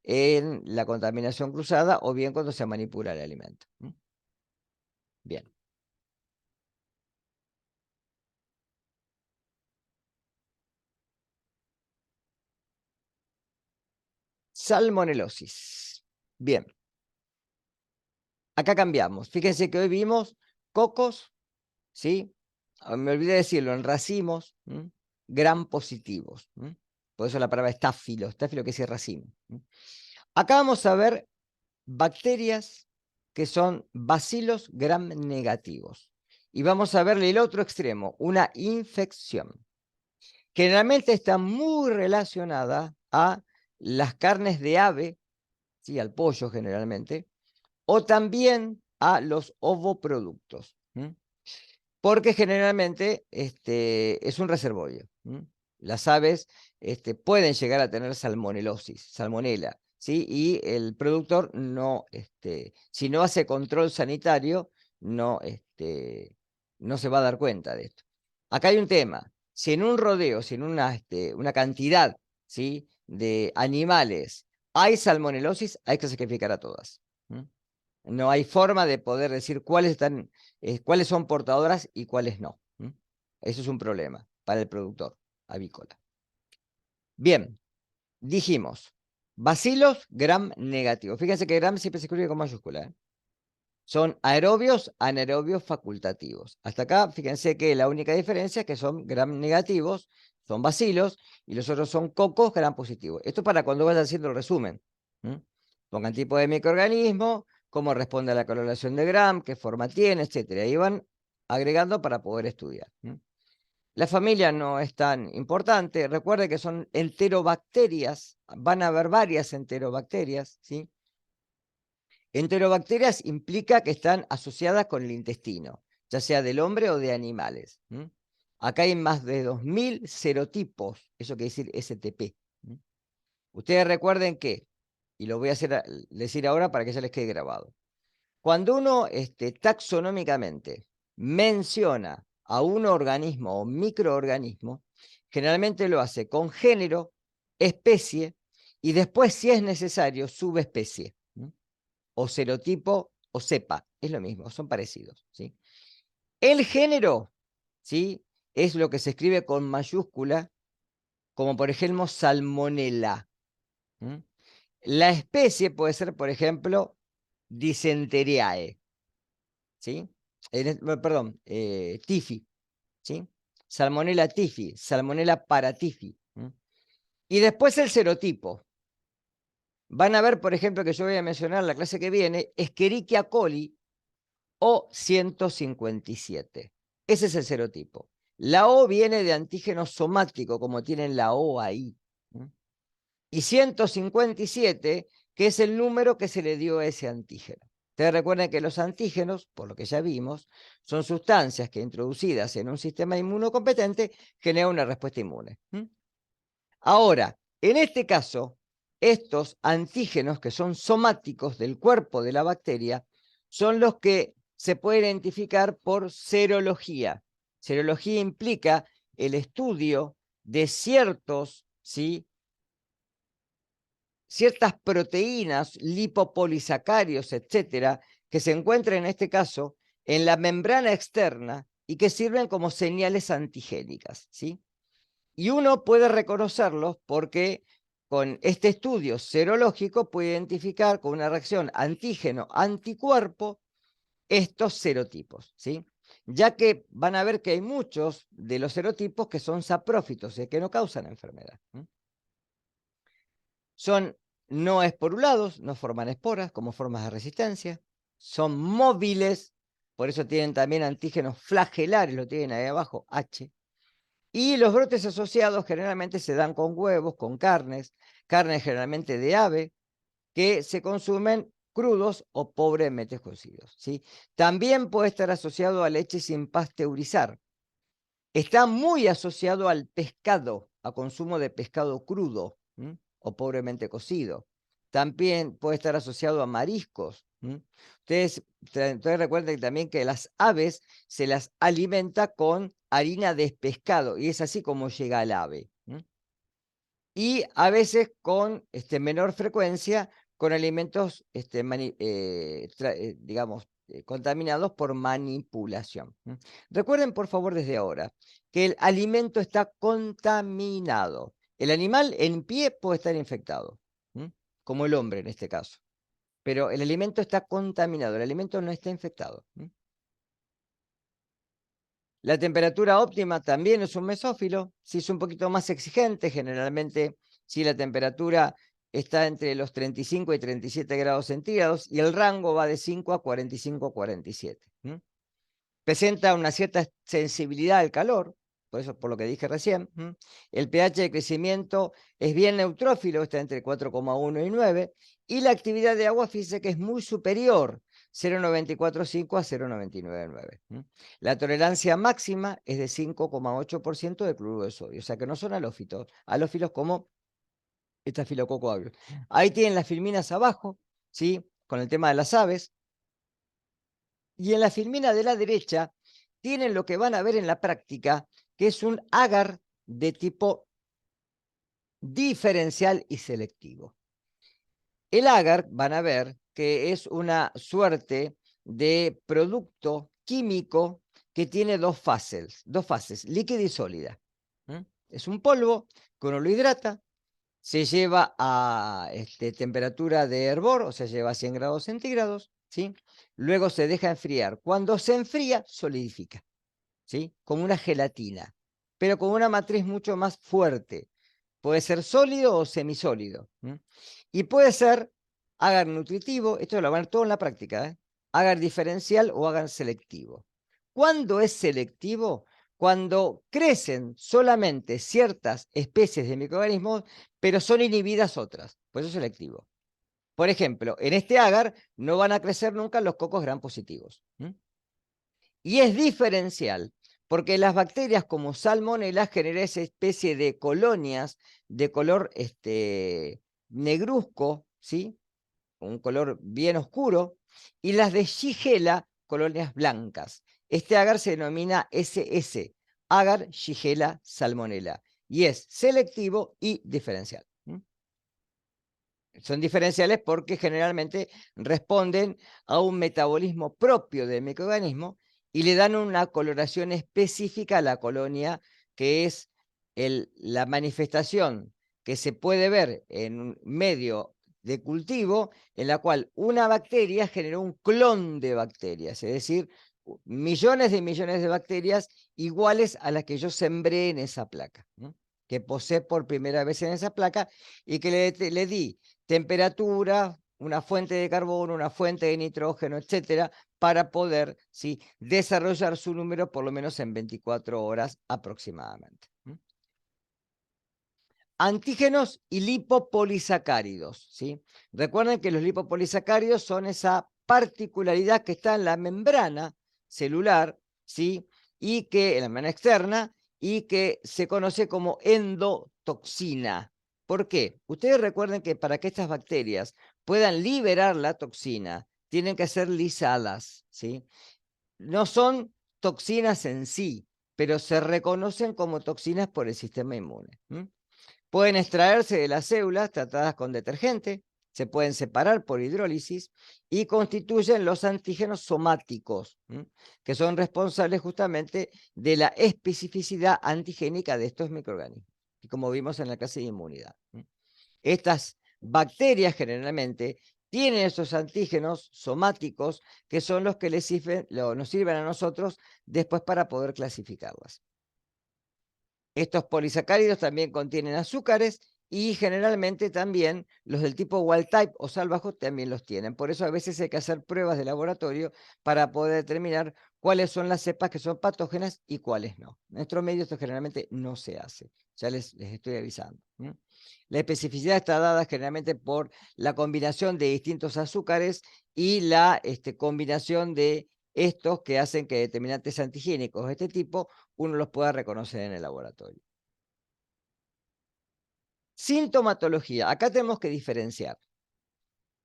en la contaminación cruzada o bien cuando se manipula el alimento. Bien. Salmonelosis. Bien, acá cambiamos. Fíjense que hoy vimos cocos, ¿sí? Me olvidé decirlo, en racimos, gram positivos. Por eso la palabra estáfilo, estáfilo que es racimo. Acá vamos a ver bacterias que son bacilos gram negativos. Y vamos a verle el otro extremo, una infección. Generalmente está muy relacionada a las carnes de ave, ¿sí? Al pollo generalmente, o también a los ovoproductos, porque generalmente es un reservorio. Las aves pueden llegar a tener salmonelosis, salmonela, ¿sí? Y el productor no, si no hace control sanitario, no, no se va a dar cuenta de esto. Acá hay un tema. Si en un rodeo, si en una cantidad, ¿sí?, de animales hay salmonelosis, hay que sacrificar a todas. No hay forma de poder decir cuáles son portadoras y cuáles no. Eso es un problema para el productor avícola. Bien, dijimos, bacilos gram negativo. Fíjense que gram siempre se escribe con mayúscula, ¿eh? Son aerobios, anaerobios facultativos. Hasta acá, fíjense que la única diferencia es que son gram negativos, son bacilos, y los otros son cocos gram positivos. Esto es para cuando vayas haciendo el resumen. Pongan tipo de microorganismo, cómo responde a la correlación de gram, qué forma tiene, etcétera. Y van agregando para poder estudiar. La familia no es tan importante. Recuerde que son enterobacterias. Van a haber varias enterobacterias, ¿sí? Enterobacterias implica que están asociadas con el intestino, ya sea del hombre o de animales. Acá hay más de 2000 serotipos, eso quiere decir STP. Ustedes recuerden que, y lo voy a decir ahora para que ya les quede grabado, cuando uno taxonómicamente menciona a un organismo o microorganismo, generalmente lo hace con género, especie y después, si es necesario, subespecie. O serotipo o cepa, es lo mismo, son parecidos, ¿sí? El género, ¿sí?, es lo que se escribe con mayúscula, como por ejemplo Salmonella. La especie puede ser, por ejemplo, Dysenteriae, ¿sí? Perdón, Tifi, ¿sí? Salmonella tifi, Salmonella paratifi. Y después el serotipo. Van a ver, por ejemplo, que yo voy a mencionar la clase que viene, Escherichia coli o 157. Ese es el serotipo. La O viene de antígeno somático, como tienen la O ahí. Y 157, que es el número que se le dio a ese antígeno. Ustedes recuerden que los antígenos, por lo que ya vimos, son sustancias que introducidas en un sistema inmunocompetente generan una respuesta inmune. Ahora, en este caso, estos antígenos que son somáticos del cuerpo de la bacteria son los que se pueden identificar por serología. Serología implica el estudio de ciertas proteínas, lipopolisacarios, etcétera, que se encuentran en este caso en la membrana externa y que sirven como señales antigénicas, ¿sí? Y uno puede reconocerlos porque con este estudio serológico puede identificar con una reacción antígeno-anticuerpo estos serotipos, ¿sí? Ya que van a ver que hay muchos de los serotipos que son saprófitos, que no causan enfermedad. Son no esporulados, no forman esporas como formas de resistencia, son móviles, por eso tienen también antígenos flagelares, lo tienen ahí abajo, H. Y los brotes asociados generalmente se dan con huevos, con carnes generalmente de ave, que se consumen crudos o pobremente cocidos, ¿sí? También puede estar asociado a leche sin pasteurizar. Está muy asociado al pescado, a consumo de pescado crudo o pobremente cocido. También puede estar asociado a mariscos. Ustedes recuerden también que las aves se las alimenta con harina de pescado y es así como llega al ave. Y a veces con menor frecuencia con alimentos, digamos, contaminados por manipulación. Recuerden, por favor, desde ahora, que el alimento está contaminado. El animal en pie puede estar infectado, como el hombre en este caso. Pero el alimento está contaminado, el alimento no está infectado. La temperatura óptima también es un mesófilo, si es un poquito más exigente, generalmente si la temperatura está entre los 35 y 37 grados centígrados y el rango va de 5 a 45 a 47. Presenta una cierta sensibilidad al calor, por eso por lo que dije recién. El pH de crecimiento es bien neutrófilo, está entre 4,1 y 9, y la actividad de agua, fíjese que es muy superior, 0,945 a 0,999. La tolerancia máxima es de 5,8% de cloruro de sodio, o sea que no son halófilos como Estafilococo aureus. Ahí tienen las filminas abajo, ¿sí? Con el tema de las aves. Y en la filmina de la derecha tienen lo que van a ver en la práctica, que es un agar de tipo diferencial y selectivo. El agar, van a ver, que es una suerte de producto químico que tiene dos fases, líquida y sólida. Es un polvo que uno lo hidrata, se lleva a temperatura de hervor, o sea, lleva a 100 grados centígrados, ¿sí? Luego se deja enfriar. Cuando se enfría, solidifica, ¿sí? Como una gelatina, pero con una matriz mucho más fuerte. Puede ser sólido o semisólido. Y puede ser agar nutritivo, esto lo van a ver todo en la práctica, agar diferencial o agar selectivo. ¿Cuándo es selectivo? Cuando crecen solamente ciertas especies de microorganismos, pero son inhibidas otras. Por eso es selectivo. Por ejemplo, en este agar no van a crecer nunca los cocos gram positivos. Y es diferencial, porque las bacterias como Salmonella generan esa especie de colonias de color negruzco, ¿sí? Un color bien oscuro, y las de Shigella, colonias blancas. Este agar se denomina SS, agar Shigella Salmonella, y es selectivo y diferencial. Son diferenciales porque generalmente responden a un metabolismo propio del microorganismo y le dan una coloración específica a la colonia, que es la manifestación que se puede ver en un medio de cultivo en la cual una bacteria generó un clon de bacterias, es decir, millones de bacterias iguales a las que yo sembré en esa placa, que posee por primera vez en esa placa y que le di temperatura, una fuente de carbono, una fuente de nitrógeno, etcétera, para poder, ¿sí?, desarrollar su número por lo menos en 24 horas aproximadamente. Antígenos y lipopolisacáridos, ¿sí? Recuerden que los lipopolisacáridos son esa particularidad que está en la membrana celular, ¿sí? Y que en la membrana externa, y que se conoce como endotoxina. ¿Por qué? Ustedes recuerden que para que estas bacterias puedan liberar la toxina, tienen que ser lisadas, ¿sí? No son toxinas en sí, pero se reconocen como toxinas por el sistema inmune. Pueden extraerse de las células tratadas con detergente, se pueden separar por hidrólisis y constituyen los antígenos somáticos, que son responsables justamente de la especificidad antigénica de estos microorganismos, y como vimos en la clase de inmunidad. Estas bacterias generalmente tienen esos antígenos somáticos que son los que nos sirven a nosotros después para poder clasificarlas. Estos polisacáridos también contienen azúcares y generalmente también los del tipo wild type o salvaje también los tienen. Por eso a veces hay que hacer pruebas de laboratorio para poder determinar cuáles son las cepas que son patógenas y cuáles no. En nuestro medio esto generalmente no se hace. Ya les estoy avisando. La especificidad está dada generalmente por la combinación de distintos azúcares y la combinación de estos que hacen que determinantes antigénicos de este tipo uno los pueda reconocer en el laboratorio. Sintomatología. Acá tenemos que diferenciar.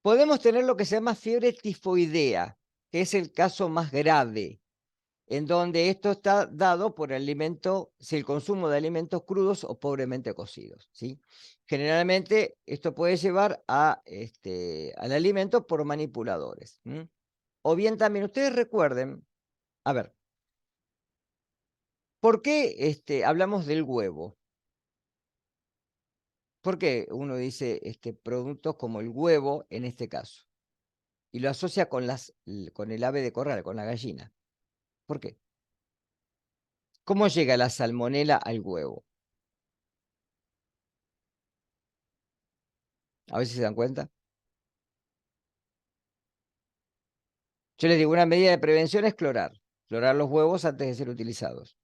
Podemos tener lo que se llama fiebre tifoidea, que es el caso más grave, en donde esto está dado por si el consumo de alimentos crudos o pobremente cocidos, ¿sí? Generalmente esto puede llevar al alimento por manipuladores. O bien también ustedes recuerden, a ver, ¿por qué hablamos del huevo? ¿Por qué uno dice productos como el huevo en este caso? Y lo asocia con el ave de corral, con la gallina. ¿Por qué? ¿Cómo llega la salmonela al huevo? A ver si se dan cuenta. Yo les digo, una medida de prevención es clorar. Clorar los huevos antes de ser utilizados.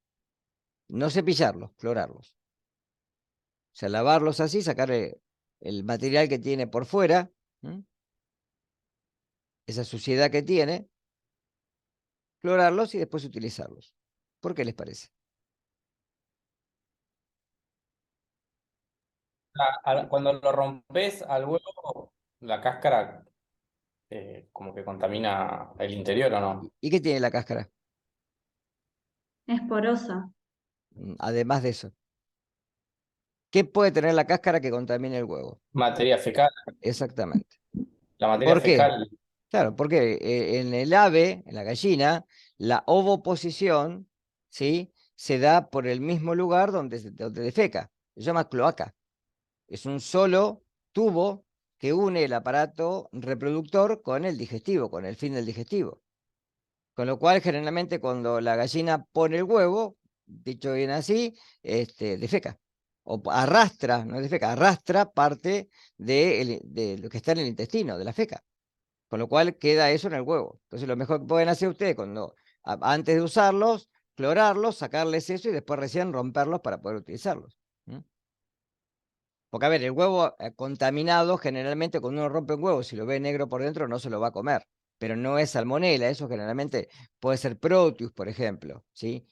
No cepillarlos, clorarlos. O sea, lavarlos así, sacarle el material que tiene por fuera, esa suciedad que tiene, clorarlos y después utilizarlos. ¿Por qué les parece? Cuando lo rompes al huevo, la cáscara como que contamina el interior, ¿o no? ¿Y qué tiene la cáscara? Es porosa. Además de eso. ¿Qué puede tener la cáscara que contamine el huevo? Materia fecal. Exactamente. La materia ¿Por qué? fecal. Claro, porque en el ave, en la gallina, la ovoposición, ¿sí? Se da por el mismo lugar donde defeca. Se llama cloaca. Es un solo tubo que une el aparato reproductor con el digestivo, con el fin del digestivo. Con lo cual, generalmente, cuando la gallina pone el huevo, dicho bien así, defeca. O arrastra, no defeca, arrastra parte de lo que está en el intestino, de la feca. Con lo cual queda eso en el huevo. Entonces, lo mejor que pueden hacer ustedes antes de usarlos, clorarlos, sacarles eso y después recién romperlos para poder utilizarlos. ¿Mm? Porque, a ver, el huevo contaminado, generalmente cuando uno rompe un huevo, si lo ve negro por dentro, no se lo va a comer. Pero no es salmonela, eso generalmente puede ser Proteus, por ejemplo, ¿sí?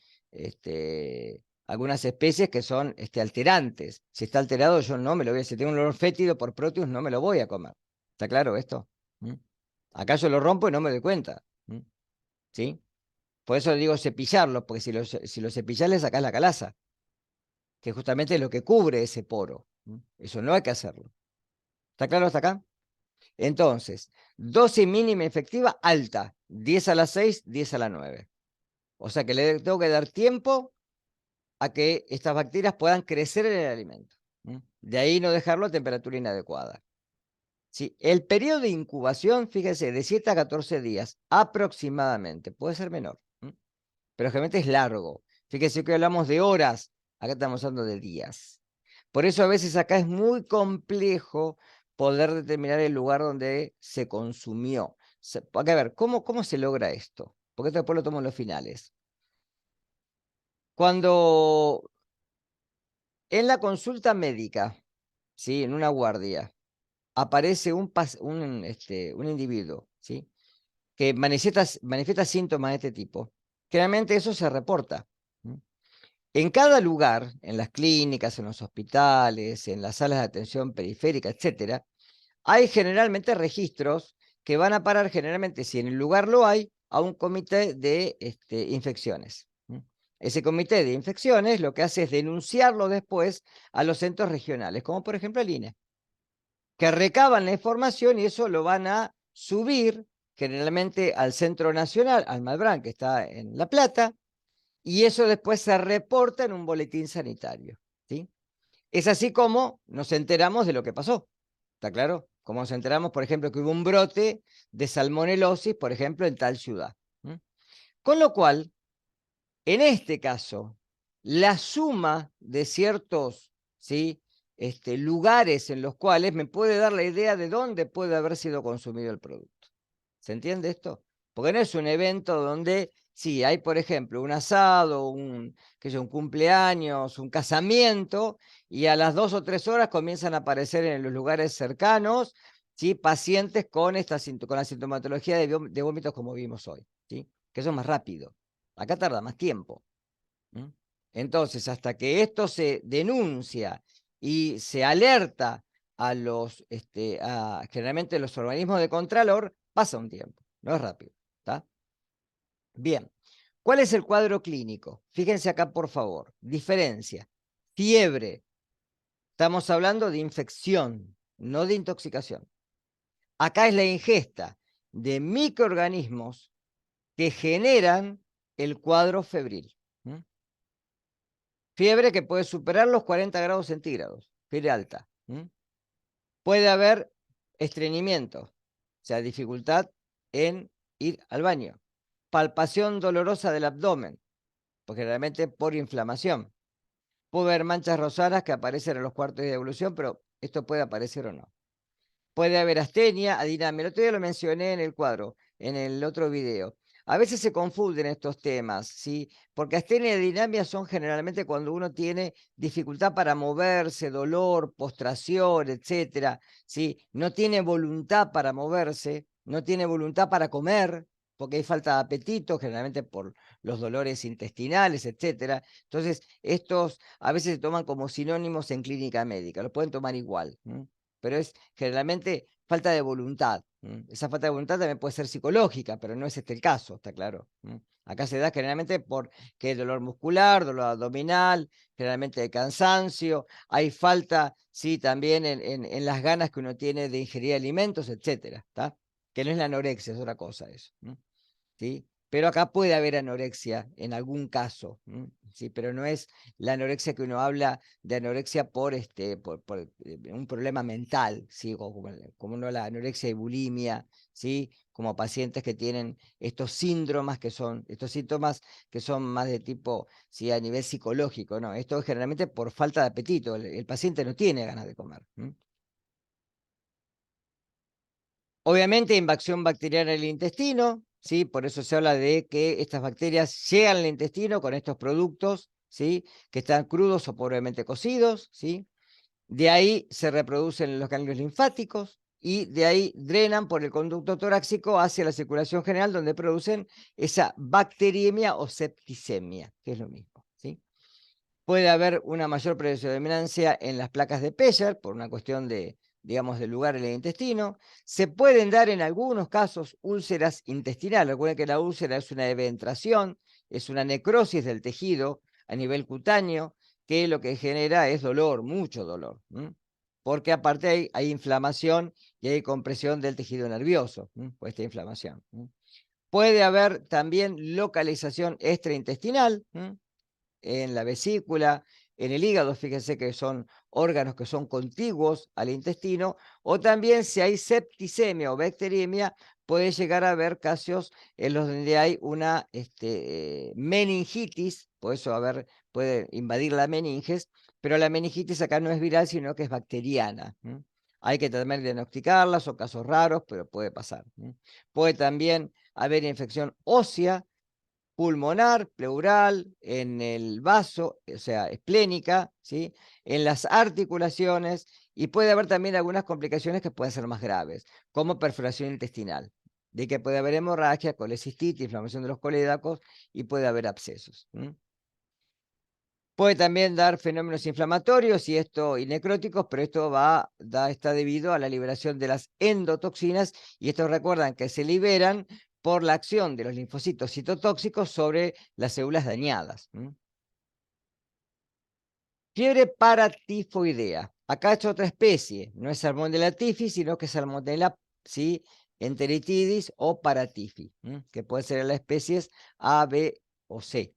Algunas especies que son alterantes. Si está alterado, yo no me lo voy a... Si tengo un olor fétido por Proteus, no me lo voy a comer. ¿Está claro esto? ¿Mm? Acá yo lo rompo y no me doy cuenta. ¿Mm? ¿Sí? Por eso digo cepillarlo, porque si lo cepillas le sacás la calaza, que justamente es lo que cubre ese poro. ¿Mm? Eso no hay que hacerlo. ¿Está claro hasta acá? Entonces, dosis mínima efectiva alta, 10 a la 6, 10 a la 9. O sea que le tengo que dar tiempo a que estas bacterias puedan crecer en el alimento. ¿Mm? De ahí no dejarlo a temperatura inadecuada. ¿Sí? El periodo de incubación, fíjense, de 7 a 14 días aproximadamente, puede ser menor, pero generalmente es largo. Fíjense que hablamos de horas, acá estamos hablando de días. Por eso a veces acá es muy complejo poder determinar el lugar donde se consumió. Porque, a ver, ¿cómo se logra esto? Porque esto después lo tomo en los finales. Cuando en la consulta médica, ¿sí? En una guardia, aparece un individuo, ¿sí? Que manifiesta síntomas de este tipo, generalmente eso se reporta. ¿M? En cada lugar, en las clínicas, en los hospitales, en las salas de atención periférica, etcétera, hay generalmente registros que van a parar generalmente, si en el lugar lo hay, a un comité de infecciones. ¿M? Ese comité de infecciones lo que hace es denunciarlo después a los centros regionales, como por ejemplo el INE, que recaban la información y eso lo van a subir generalmente al Centro Nacional, al Malbrán, que está en La Plata, y eso después se reporta en un boletín sanitario, ¿sí? Es así como nos enteramos de lo que pasó, ¿está claro? Como nos enteramos, por ejemplo, que hubo un brote de salmonelosis, por ejemplo, en tal ciudad. Con lo cual, en este caso, la suma de ciertos, ¿sí? Lugares en los cuales me puede dar la idea de dónde puede haber sido consumido el producto. ¿Se entiende esto? Porque no es un evento donde, sí, hay, por ejemplo, un asado, un cumpleaños, un casamiento, y a las 2 o 3 horas comienzan a aparecer en los lugares cercanos, ¿sí? Pacientes con la sintomatología de vómitos como vimos hoy, ¿sí? Que eso es más rápido. Acá tarda más tiempo. Entonces, hasta que esto se denuncia y se alerta generalmente los organismos de Contralor, pasa un tiempo, no es rápido. ¿Está? Bien. ¿Cuál es el cuadro clínico? Fíjense acá, por favor. Diferencia. Fiebre. Estamos hablando de infección, no de intoxicación. Acá es la ingesta de microorganismos que generan el cuadro febril. Fiebre que puede superar los 40 grados centígrados, fiebre alta. Puede haber estreñimiento, o sea, dificultad en ir al baño. Palpación dolorosa del abdomen, porque generalmente por inflamación. Puede haber manchas rosadas que aparecen en los cuartos de evolución, pero esto puede aparecer o no. Puede haber astenia, adinamia. El otro día lo mencioné en el cuadro, en el otro video. A veces se confunden estos temas, ¿sí? Porque astenia y adinamia son generalmente cuando uno tiene dificultad para moverse, dolor, postración, etcétera, ¿sí? No tiene voluntad para moverse, no tiene voluntad para comer, porque hay falta de apetito, generalmente por los dolores intestinales, etcétera. Entonces, estos a veces se toman como sinónimos en clínica médica, lo pueden tomar igual, pero es generalmente falta de voluntad. Esa falta de voluntad también puede ser psicológica, pero no es este el caso, está claro. Acá se da generalmente porque hay dolor muscular, dolor abdominal, generalmente de cansancio, hay falta, sí, también en las ganas que uno tiene de ingerir alimentos, etcétera, ¿está? Que no es la anorexia, es otra cosa eso, ¿sí? Pero acá puede haber anorexia en algún caso, ¿sí? Pero no es la anorexia que uno habla de anorexia por un problema mental, ¿sí? Como no la anorexia y bulimia, ¿sí? Como pacientes que tienen estos síntomas que son más de tipo, ¿sí? A nivel psicológico, ¿no? Esto es generalmente por falta de apetito, el paciente no tiene ganas de comer. Obviamente, invasión bacteriana en el intestino, ¿sí? Por eso se habla de que estas bacterias llegan al intestino con estos productos, ¿sí? Que están crudos o pobremente cocidos, ¿sí? De ahí se reproducen los ganglios linfáticos y de ahí drenan por el conducto torácico hacia la circulación general, donde producen esa bacteriemia o septicemia, que es lo mismo, ¿sí? Puede haber una mayor predominancia en las placas de Peyer por una cuestión de, digamos, del lugar en el intestino. Se pueden dar en algunos casos úlceras intestinales. Recuerden que la úlcera es una eventración, es una necrosis del tejido a nivel cutáneo, que lo que genera es dolor, mucho dolor, porque aparte hay inflamación y hay compresión del tejido nervioso por esta inflamación. Puede haber también localización extraintestinal, en la vesícula, en el hígado, fíjense que son órganos que son contiguos al intestino, o también si hay septicemia o bacteriemia, puede llegar a haber casos en los donde hay una meningitis, por eso puede invadir la meninges, pero la meningitis acá no es viral, sino que es bacteriana. Hay que también diagnosticarla, son casos raros, pero puede pasar. Puede también haber infección ósea, pulmonar, pleural, en el vaso, o sea, esplénica, ¿sí? En las articulaciones, y puede haber también algunas complicaciones que pueden ser más graves, como perforación intestinal, de que puede haber hemorragia, colecistitis, inflamación de los colédacos y puede haber abscesos. Puede también dar fenómenos inflamatorios y necróticos, pero esto está debido a la liberación de las endotoxinas, y estos recuerdan que se liberan por la acción de los linfocitos citotóxicos sobre las células dañadas. Fiebre paratifoidea. Acá es otra especie, no es Salmonella typhi, sino que es Salmonella, ¿sí? Enteritidis o paratifi, que puede ser las especies A, B o C.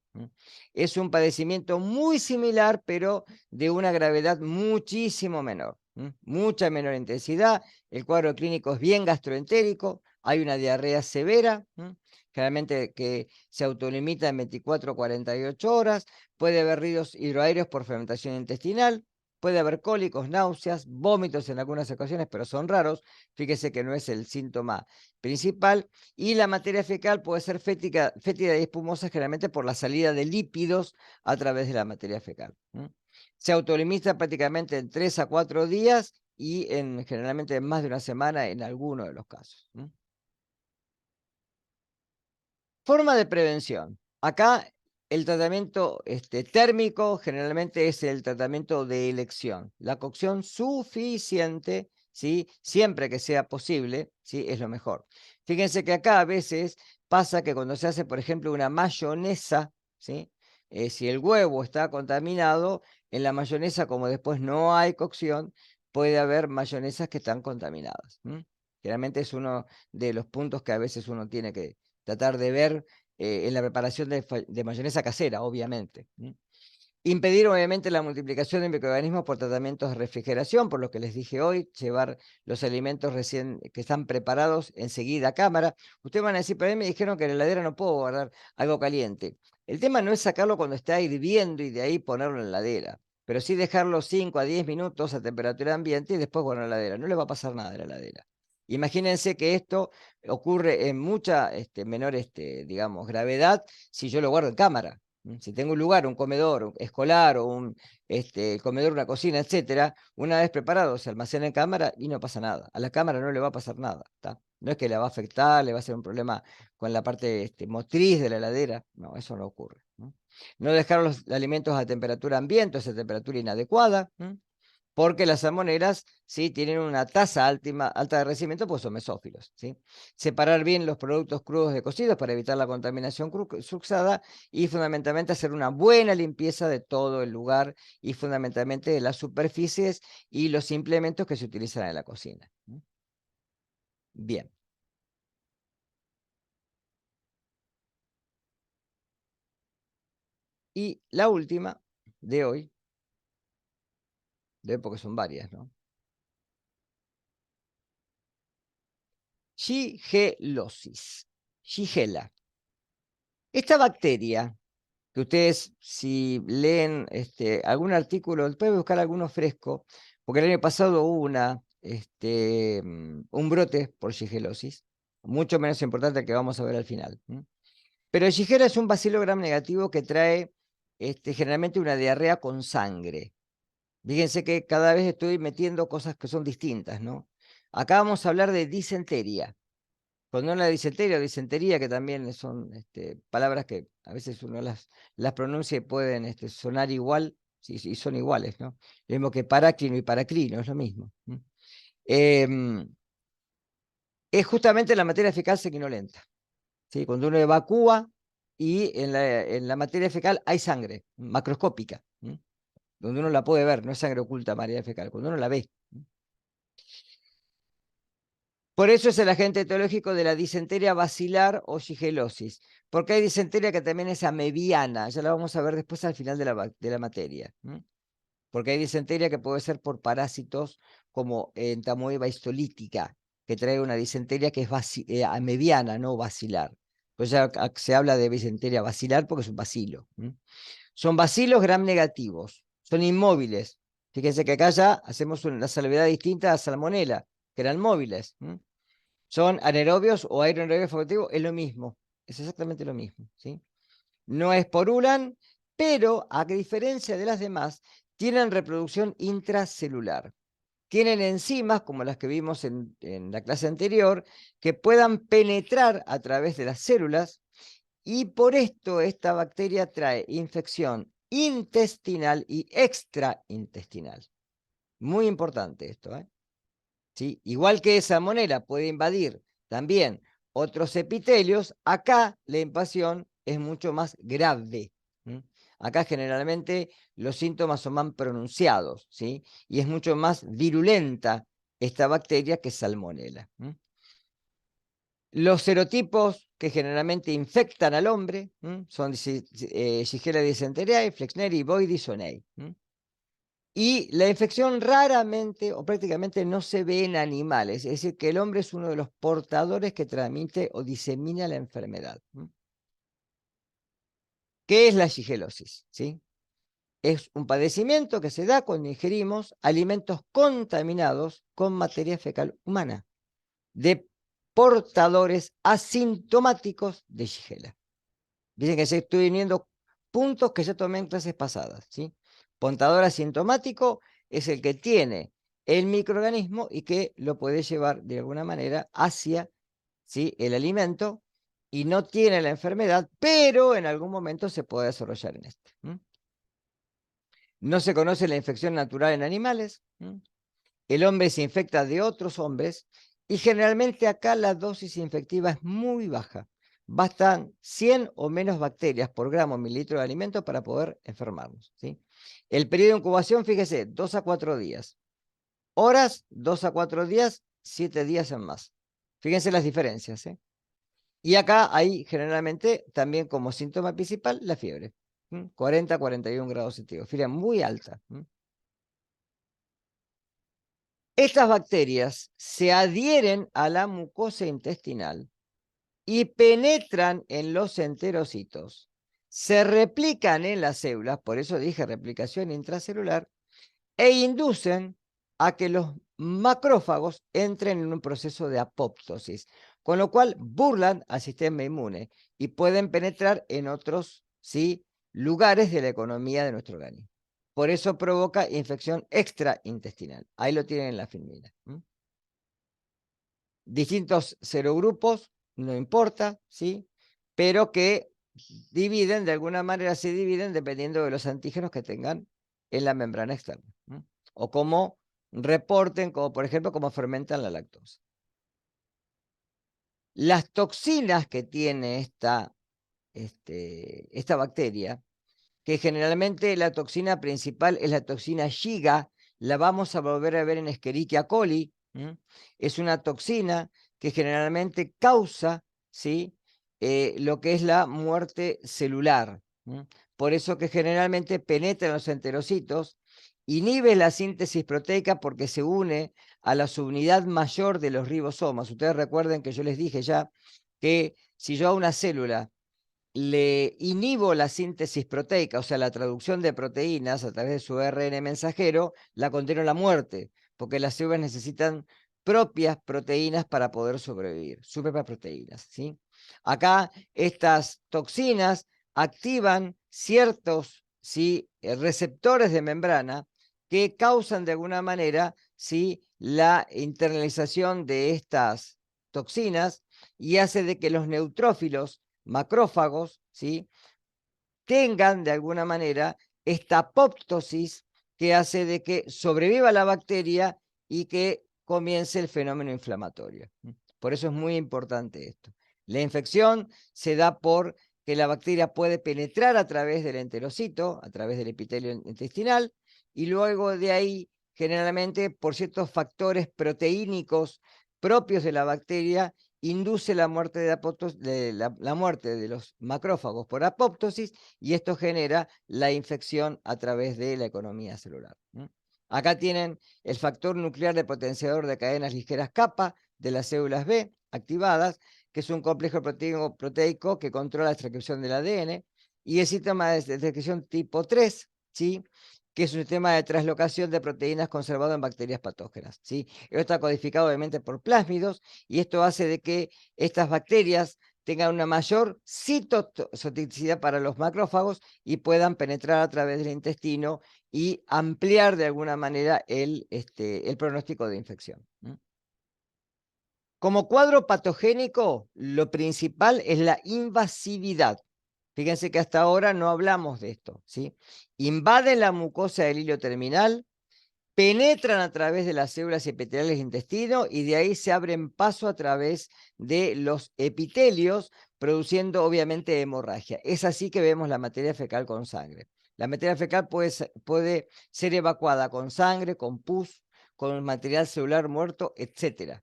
Es un padecimiento muy similar, pero de una gravedad muchísimo menor, mucha menor intensidad. El cuadro clínico es bien gastroentérico, hay una diarrea severa, generalmente que se autolimita en 24 o 48 horas, puede haber ríos hidroaéreos por fermentación intestinal, puede haber cólicos, náuseas, vómitos en algunas ocasiones, pero son raros. Fíjese que no es el síntoma principal. Y la materia fecal puede ser fétida y espumosa, generalmente por la salida de lípidos a través de la materia fecal. Se autolimita prácticamente en 3 a 4 días y generalmente en más de una semana en algunos de los casos. Forma de prevención. Acá el tratamiento térmico generalmente es el tratamiento de elección. La cocción suficiente, ¿sí? Siempre que sea posible, ¿sí? Es lo mejor. Fíjense que acá a veces pasa que cuando se hace, por ejemplo, una mayonesa, ¿sí? Si el huevo está contaminado, en la mayonesa, como después no hay cocción, puede haber mayonesas que están contaminadas. Generalmente es uno de los puntos que a veces uno tiene que tratar de ver en la preparación de mayonesa casera, obviamente. Impedir, obviamente, la multiplicación de microorganismos por tratamientos de refrigeración, por lo que les dije hoy, llevar los alimentos recién que están preparados enseguida a cámara. Ustedes van a decir, pero a mí me dijeron que en la heladera no puedo guardar algo caliente. El tema no es sacarlo cuando está hirviendo y de ahí ponerlo en la heladera, pero sí dejarlo 5 a 10 minutos a temperatura ambiente y después guardarlo en la heladera. No le va a pasar nada en la heladera. Imagínense que esto ocurre en mucha menor, digamos, gravedad si yo lo guardo en cámara. Si tengo un lugar, un comedor escolar o un comedor, una cocina, etcétera, una vez preparado se almacena en cámara y no pasa nada. A la cámara no le va a pasar nada. No es que le va a afectar, le va a hacer un problema con la parte motriz de la heladera. No, eso no ocurre. No dejar los alimentos a temperatura ambiente, o sea, temperatura inadecuada. Porque las salmoneras, ¿sí?, tienen una tasa alta de crecimiento, pues son mesófilos, ¿sí? Separar bien los productos crudos de cocidos para evitar la contaminación cruzada y fundamentalmente hacer una buena limpieza de todo el lugar y fundamentalmente de las superficies y los implementos que se utilizan en la cocina. Bien. Y la última de hoy, porque son varias, ¿no? Shigelosis. Shigella. Esta bacteria, que ustedes, si leen algún artículo, pueden buscar alguno fresco, porque el año pasado hubo un brote por shigelosis, mucho menos importante al que vamos a ver al final. Pero el Shigella es un bacilo gram negativo que trae generalmente una diarrea con sangre. Fíjense que cada vez estoy metiendo cosas que son distintas, ¿no? Acá vamos a hablar de disentería. Cuando una disentería o disentería, que también son palabras que a veces uno las pronuncia y pueden sonar igual, sí, sí, son iguales, ¿no? Lo mismo que paráclino y paracrino, es lo mismo. Es justamente la materia fecal sanguinolenta, ¿sí? Cuando uno evacúa y en la materia fecal hay sangre macroscópica, donde uno la puede ver, no es sangre oculta materia fecal, cuando uno la ve. Por eso es el agente etiológico de la disentería bacilar o shigelosis, porque hay disentería que también es amebiana, ya la vamos a ver después al final de la materia, porque hay disentería que puede ser por parásitos como entamoeba histolítica, que trae una disentería que es amebiana, no bacilar. Pues ya se habla de disentería bacilar porque es un bacilo. Son bacilos gram negativos, son inmóviles. Fíjense que acá ya hacemos una salvedad distinta a salmonela, que eran móviles. Son anaerobios o aeroanaerobios facultativos, es lo mismo, es exactamente lo mismo, ¿sí? No esporulan, pero a diferencia de las demás, tienen reproducción intracelular. Tienen enzimas, como las que vimos en la clase anterior, que puedan penetrar a través de las células, y por esto esta bacteria trae infección intestinal y extraintestinal. Muy importante esto, ¿eh? ¿Sí? Igual que salmonela puede invadir también otros epitelios, acá la invasión es mucho más grave. Acá generalmente los síntomas son más pronunciados, ¿sí? Y es mucho más virulenta esta bacteria que salmonela. Los serotipos que generalmente infectan al hombre son Shigella dysenteriae, Flexneri, Boydii, Sonei. Y la infección raramente o prácticamente no se ve en animales, es decir, que el hombre es uno de los portadores que transmite o disemina la enfermedad. ¿Qué es la shigelosis? ¿Sí? Es un padecimiento que se da cuando ingerimos alimentos contaminados con materia fecal humana, de portadores asintomáticos de Shigella. Dicen que estoy viniendo puntos que ya tomé en clases pasadas, ¿sí? Portador asintomático es el que tiene el microorganismo y que lo puede llevar de alguna manera hacia, ¿sí?, el alimento y no tiene la enfermedad, pero en algún momento se puede desarrollar en este. No se conoce la infección natural en animales. El hombre se infecta de otros hombres y generalmente acá la dosis infectiva es muy baja. Bastan 100 o menos bacterias por gramo o mililitro de alimento para poder enfermarnos, ¿sí? El periodo de incubación, fíjese, 2 a 4 días. Horas, 2 a 4 días, 7 días en más. Fíjense las diferencias, ¿eh? Y acá hay generalmente también como síntoma principal la fiebre. 40 a 41 grados centígrados, fiebre muy alta. Estas bacterias se adhieren a la mucosa intestinal y penetran en los enterocitos. Se replican en las células, por eso dije replicación intracelular, e inducen a que los macrófagos entren en un proceso de apoptosis, con lo cual burlan al sistema inmune y pueden penetrar en otros, ¿sí?, lugares de la economía de nuestro organismo. Por eso provoca infección extraintestinal. Ahí lo tienen en la filmina. Distintos serogrupos, no importa, ¿sí? Pero que dividen, de alguna manera se dividen dependiendo de los antígenos que tengan en la membrana externa. O cómo reporten, como por ejemplo, cómo fermentan la lactosa. Las toxinas que tiene esta bacteria, que generalmente la toxina principal es la toxina Shiga, la vamos a volver a ver en Escherichia coli, es una toxina que generalmente causa, ¿sí? Lo que es la muerte celular. Por eso que generalmente penetra en los enterocitos, inhibe la síntesis proteica porque se une a la subunidad mayor de los ribosomas. Ustedes recuerden que yo les dije ya que si yo a una célula le inhibo la síntesis proteica, o sea, la traducción de proteínas a través de su ARN mensajero, la condeno a la muerte, porque las células necesitan propias proteínas para poder sobrevivir, sus propias proteínas, ¿sí? Acá estas toxinas activan ciertos, ¿sí?, receptores de membrana que causan de alguna manera, ¿sí?, la internalización de estas toxinas y hace de que los neutrófilos macrófagos, ¿sí?, tengan de alguna manera esta apoptosis que hace de que sobreviva la bacteria y que comience el fenómeno inflamatorio. Por eso es muy importante esto. La infección se da por que la bacteria puede penetrar a través del enterocito, a través del epitelio intestinal, y luego de ahí, generalmente por ciertos factores proteínicos propios de la bacteria, induce la muerte la muerte de los macrófagos por apoptosis, y esto genera la infección a través de la economía celular. Acá tienen el factor nuclear de potenciador de cadenas ligeras kappa de las células B activadas, que es un complejo proteico que controla la transcripción del ADN, y el sistema de transcripción tipo 3, ¿sí?, que es un sistema de translocación de proteínas conservado en bacterias patógenas, ¿sí? Esto está codificado obviamente por plásmidos, y esto hace de que estas bacterias tengan una mayor citotoxicidad para los macrófagos y puedan penetrar a través del intestino y ampliar de alguna manera el pronóstico de infección. Como cuadro patogénico, lo principal es la invasividad. Fíjense que hasta ahora no hablamos de esto, ¿sí? Invaden la mucosa del hilo terminal, penetran a través de las células epiteliales del intestino y de ahí se abren paso a través de los epitelios, produciendo obviamente hemorragia. Es así que vemos la materia fecal con sangre. La materia fecal puede ser evacuada con sangre, con pus, con material celular muerto, etc.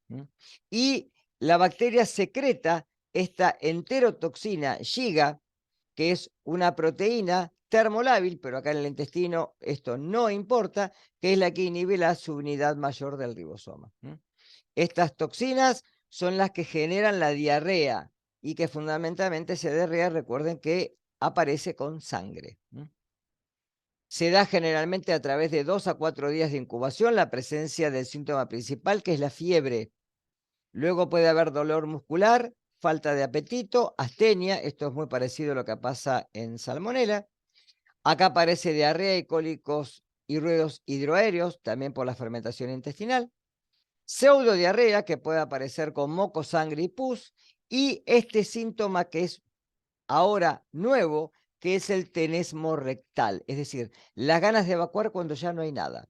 Y la bacteria secreta esta enterotoxina Shiga, que es una proteína termolábil, pero acá en el intestino esto no importa, que es la que inhibe la subunidad mayor del ribosoma. Estas toxinas son las que generan la diarrea y que fundamentalmente esa diarrea, recuerden que aparece con sangre. Se da generalmente a través de 2 a 4 días de incubación la presencia del síntoma principal, que es la fiebre. Luego puede haber dolor muscular, falta de apetito, astenia, esto es muy parecido a lo que pasa en salmonela. Acá aparece diarrea y cólicos y ruidos hidroaéreos, también por la fermentación intestinal. Pseudodiarrea, que puede aparecer con moco, sangre y pus. Y este síntoma que es ahora nuevo, que es el tenesmo rectal, es decir, las ganas de evacuar cuando ya no hay nada.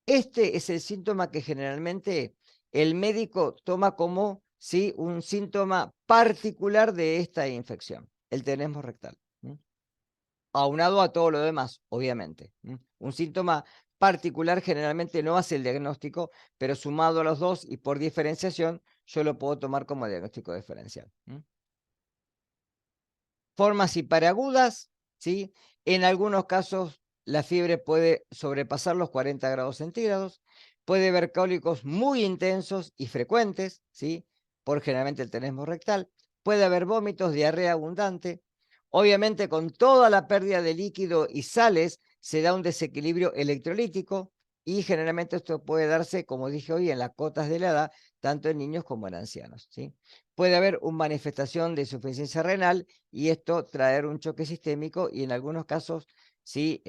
Este es el síntoma que generalmente el médico toma como, ¿sí?, un síntoma particular de esta infección, el tenesmo rectal. Aunado a todo lo demás, obviamente. Un síntoma particular generalmente no hace el diagnóstico, pero sumado a los dos y por diferenciación, yo lo puedo tomar como diagnóstico diferencial. Formas hiperagudas, ¿sí? En algunos casos la fiebre puede sobrepasar los 40 grados centígrados, puede haber cólicos muy intensos y frecuentes, ¿sí?, por generalmente el tenesmo rectal, puede haber vómitos, diarrea abundante. Obviamente con toda la pérdida de líquido y sales se da un desequilibrio electrolítico, y generalmente esto puede darse, como dije hoy, en las cotas de la edad, tanto en niños como en ancianos, ¿sí? Puede haber una manifestación de insuficiencia renal y esto traer un choque sistémico y en algunos casos, sí,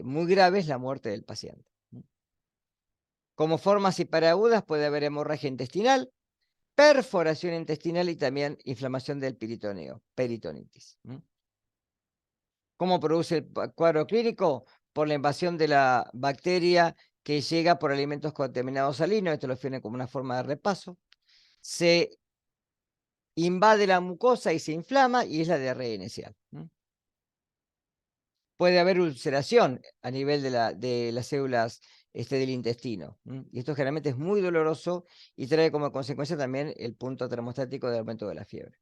muy graves, la muerte del paciente. Como formas hiperagudas puede haber hemorragia intestinal, perforación intestinal y también inflamación del peritoneo, peritonitis. ¿Cómo produce el cuadro clínico? Por la invasión de la bacteria que llega por alimentos contaminados salinos, esto lo define como una forma de repaso. Se invade la mucosa y se inflama y es la diarrea inicial. Puede haber ulceración a nivel de las células del intestino. Y esto generalmente es muy doloroso y trae como consecuencia también el punto termostático de aumento de la fiebre.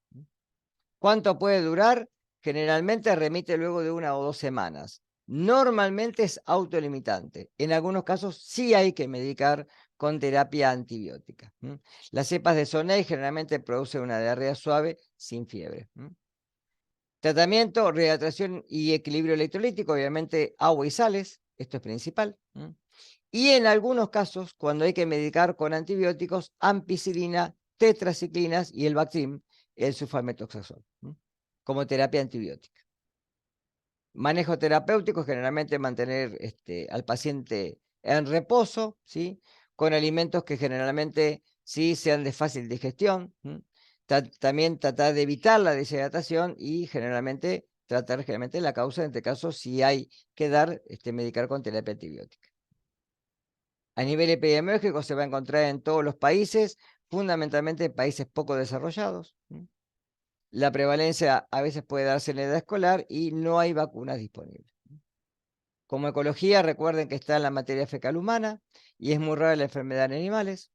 ¿Cuánto puede durar? Generalmente remite luego de 1 o 2 semanas. Normalmente es autolimitante. En algunos casos sí hay que medicar con terapia antibiótica. Las cepas de Sonnei generalmente producen una diarrea suave sin fiebre. Tratamiento, rehidratación y equilibrio electrolítico, obviamente agua y sales, esto es principal. Y en algunos casos, cuando hay que medicar con antibióticos, ampicilina, tetraciclinas y el Bactrim, el sulfamethoxazol, como terapia antibiótica. Manejo terapéutico, generalmente mantener al paciente en reposo, ¿sí? Con alimentos que generalmente sí sean de fácil digestión. También tratar de evitar la deshidratación y generalmente tratar la causa, en este caso, si hay que dar, medicar con terapia antibiótica. A nivel epidemiológico se va a encontrar en todos los países, fundamentalmente en países poco desarrollados. La prevalencia a veces puede darse en la edad escolar y no hay vacunas disponibles. Como ecología, recuerden que está en la materia fecal humana y es muy rara la enfermedad en animales.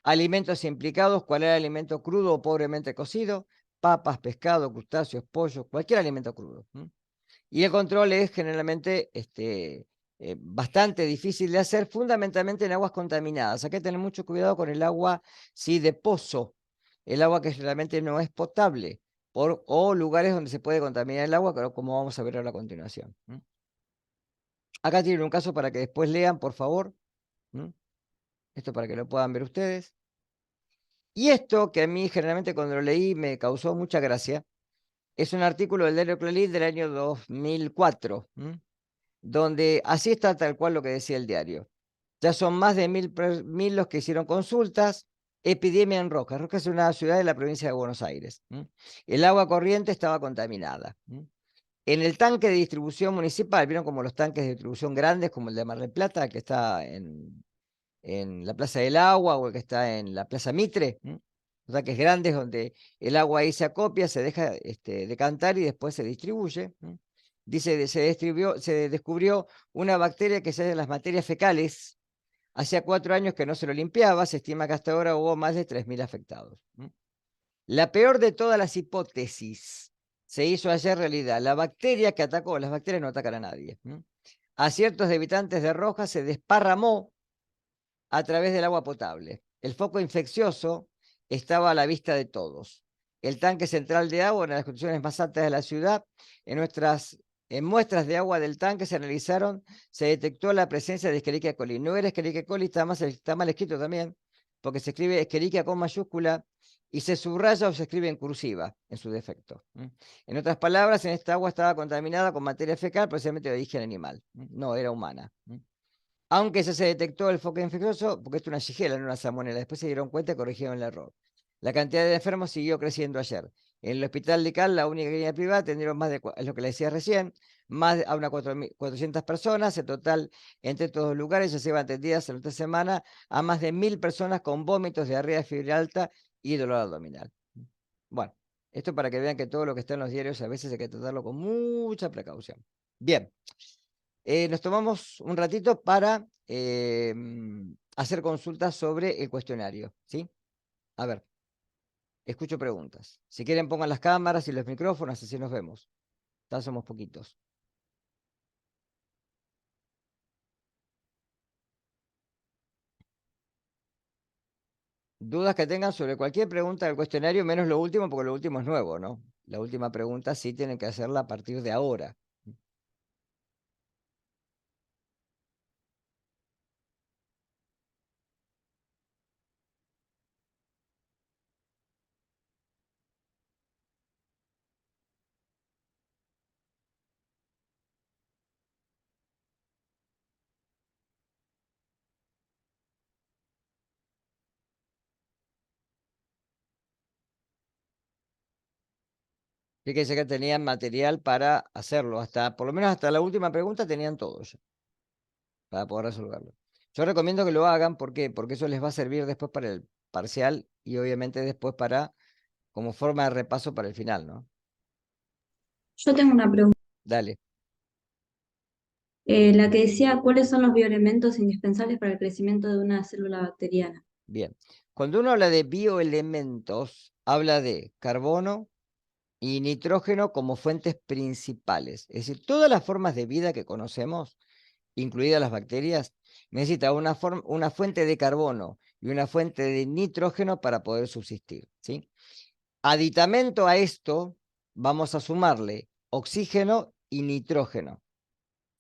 Alimentos implicados, cualquier alimento crudo o pobremente cocido, papas, pescado, crustáceos, pollo, cualquier alimento crudo. Y el control es generalmente bastante difícil de hacer, fundamentalmente en aguas contaminadas. Hay que tener mucho cuidado con el agua, sí, de pozo, el agua que generalmente no es potable, o lugares donde se puede contaminar el agua, como vamos a ver ahora a continuación. Acá tienen un caso para que después lean, por favor. Esto para que lo puedan ver ustedes. Y esto, que a mí generalmente cuando lo leí me causó mucha gracia, es un artículo del diario Clarín del año 2004, donde así está tal cual lo que decía el diario. Ya son más de 1000 los que hicieron consultas. Epidemia en Roca. Roca es una ciudad de la provincia de Buenos Aires. El agua corriente estaba contaminada. En el tanque de distribución municipal, vieron como los tanques de distribución grandes, como el de Mar del Plata, que está en la Plaza del Agua o el que está en la Plaza Mitre, los tanques grandes donde el agua ahí se acopia, se deja decantar y después se distribuye. Dice, se descubrió una bacteria que se llama las materias fecales. Hacía 4 años que no se lo limpiaba, se estima que hasta ahora hubo más de 3000 afectados. La peor de todas las hipótesis se hizo ayer realidad. La bacteria que atacó, las bacterias no atacan a nadie. A ciertos habitantes de Rojas se desparramó a través del agua potable. El foco infeccioso estaba a la vista de todos. El tanque central de agua, una de las condiciones más altas de la ciudad, en muestras de agua del tanque se analizaron, se detectó la presencia de Escherichia coli. No era Escherichia coli, está mal escrito también, porque se escribe Escherichia con mayúscula y se subraya o se escribe en cursiva, en su defecto. En otras palabras, en esta agua estaba contaminada con materia fecal, posiblemente de origen animal. No, era humana. Aunque ya se detectó el foco infeccioso, porque esto es una shigella, no una salmonela. Después se dieron cuenta y corrigieron el error. La cantidad de enfermos siguió creciendo ayer. En el hospital de Cal, la única clínica privada, atendieron más de, es lo que le decía recién, más a unas 400 personas. En total, entre todos los lugares, ya se iban atendidas en esta semana a más de 1000 personas con vómitos, diarrea, fiebre alta y dolor abdominal. Bueno, esto para que vean que todo lo que está en los diarios a veces hay que tratarlo con mucha precaución. Bien. Nos tomamos un ratito para hacer consultas sobre el cuestionario, ¿sí? A ver, escucho preguntas. Si quieren pongan las cámaras y los micrófonos, así nos vemos. Ya somos poquitos. Dudas que tengan sobre cualquier pregunta del cuestionario, menos lo último, porque lo último es nuevo, ¿no? La última pregunta sí tienen que hacerla a partir de ahora. Fíjense que tenían material para hacerlo, por lo menos hasta la última pregunta tenían todo ya, para poder resolverlo. Yo recomiendo que lo hagan, ¿por qué? Porque eso les va a servir después para el parcial y obviamente después como forma de repaso para el final, ¿no? Yo tengo una pregunta. Dale. La que decía, ¿cuáles son los bioelementos indispensables para el crecimiento de una célula bacteriana? Bien. Cuando uno habla de bioelementos, habla de carbono y nitrógeno como fuentes principales. Es decir, todas las formas de vida que conocemos, incluidas las bacterias, necesitan una fuente de carbono y una fuente de nitrógeno para poder subsistir, ¿sí? Aditamento a esto, vamos a sumarle oxígeno y nitrógeno,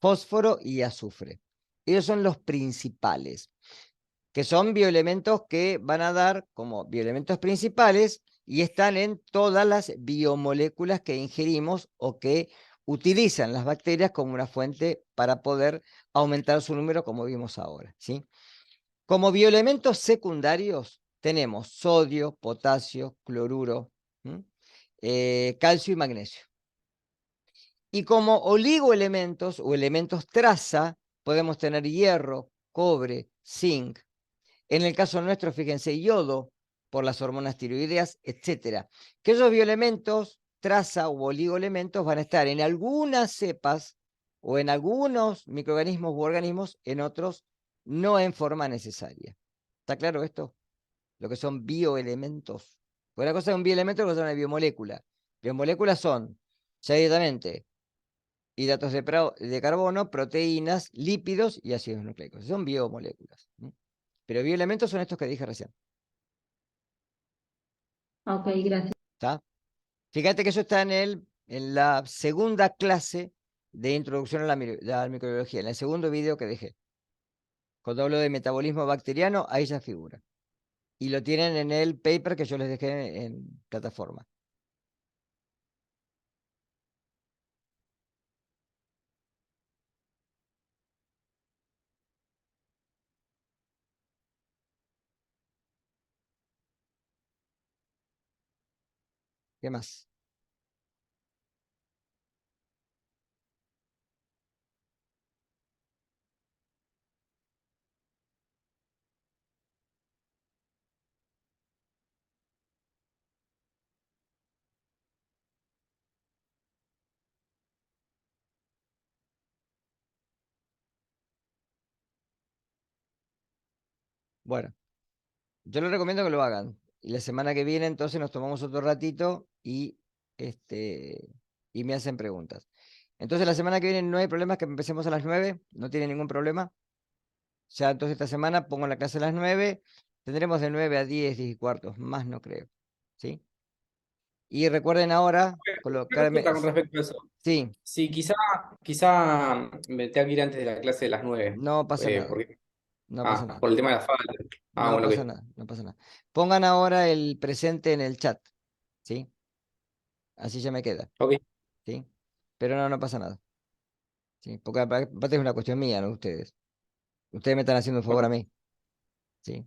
fósforo y azufre. Ellos son los principales, que son bioelementos que van a dar como bioelementos principales y están en todas las biomoléculas que ingerimos o que utilizan las bacterias como una fuente para poder aumentar su número, como vimos ahora, ¿sí? Como bioelementos secundarios tenemos sodio, potasio, cloruro, calcio y magnesio. Y como oligoelementos o elementos traza, podemos tener hierro, cobre, zinc. En el caso nuestro, fíjense, yodo, por las hormonas tiroideas, etcétera. Que esos bioelementos, traza u oligoelementos, van a estar en algunas cepas o en algunos microorganismos u organismos, en otros no en forma necesaria. ¿Está claro esto? Lo que son bioelementos. Pues una cosa es un bioelemento y otra cosa es una biomolécula. Biomoléculas son, ya directamente, hidratos de carbono, proteínas, lípidos y ácidos nucleicos. Son biomoléculas. Pero bioelementos son estos que dije recién. Ok, gracias. ¿Está? Fíjate que eso está en la segunda clase de introducción a la microbiología, en el segundo video que dejé. Cuando hablo de metabolismo bacteriano, ahí ya figura. Y lo tienen en el paper que yo les dejé en plataforma. ¿Qué más? Bueno, yo les recomiendo que lo hagan. Y la semana que viene entonces nos tomamos otro ratito y me hacen preguntas. Entonces la semana que viene no hay problema que empecemos a las 9, no tiene ningún problema. Ya entonces esta semana pongo la clase a las 9, tendremos de 9 a 10, 10 y cuartos, más no creo. ¿Sí? Y recuerden ahora Una colocarme. consulta con respecto a eso. Sí, Sí, quizá me tenga que ir antes de la clase de las 9. no pasa nada, Porque, no pasa nada, por el tema de la falta. no Bueno, pasa ok. nada, no pasa nada. Pongan ahora el presente en el chat, ¿sí? Así ya me queda, Ok. ¿sí? Pero no pasa nada, ¿sí? Porque aparte es una cuestión mía, no ustedes. Ustedes me están haciendo un favor a Bueno, mí, ¿sí?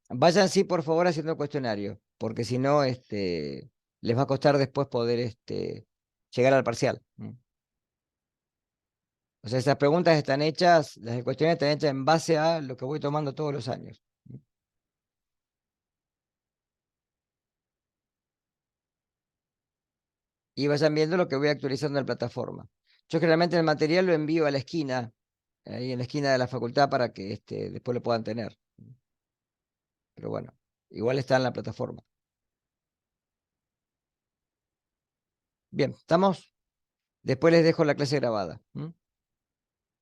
Vayan, sí, por favor, haciendo el cuestionario, porque si no, les va a costar después poder llegar al parcial. O sea, esas preguntas están hechas, las cuestiones están hechas en base a lo que voy tomando todos los años. Y vayan viendo lo que voy actualizando en la plataforma. Yo generalmente el material lo envío a la esquina, ahí en la esquina de la facultad para que después lo puedan tener. Pero bueno, igual está en la plataforma. Bien, ¿estamos? Después les dejo la clase grabada.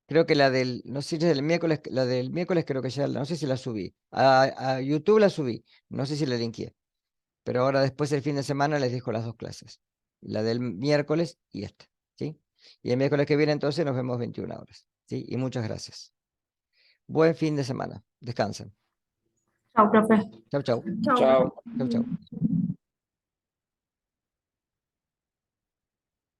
Creo que no sé si es del miércoles, la del miércoles creo que ya, no sé si la subí. A YouTube la subí, no sé si la linké. Pero ahora después el fin de semana les dejo las dos clases. La del miércoles y esta, ¿sí? Y el miércoles que viene entonces nos vemos 21 horas, ¿sí? Y muchas gracias. Buen fin de semana. Descansen. Chao, profe. Chau, chau. Chao. chao. Chau, chau.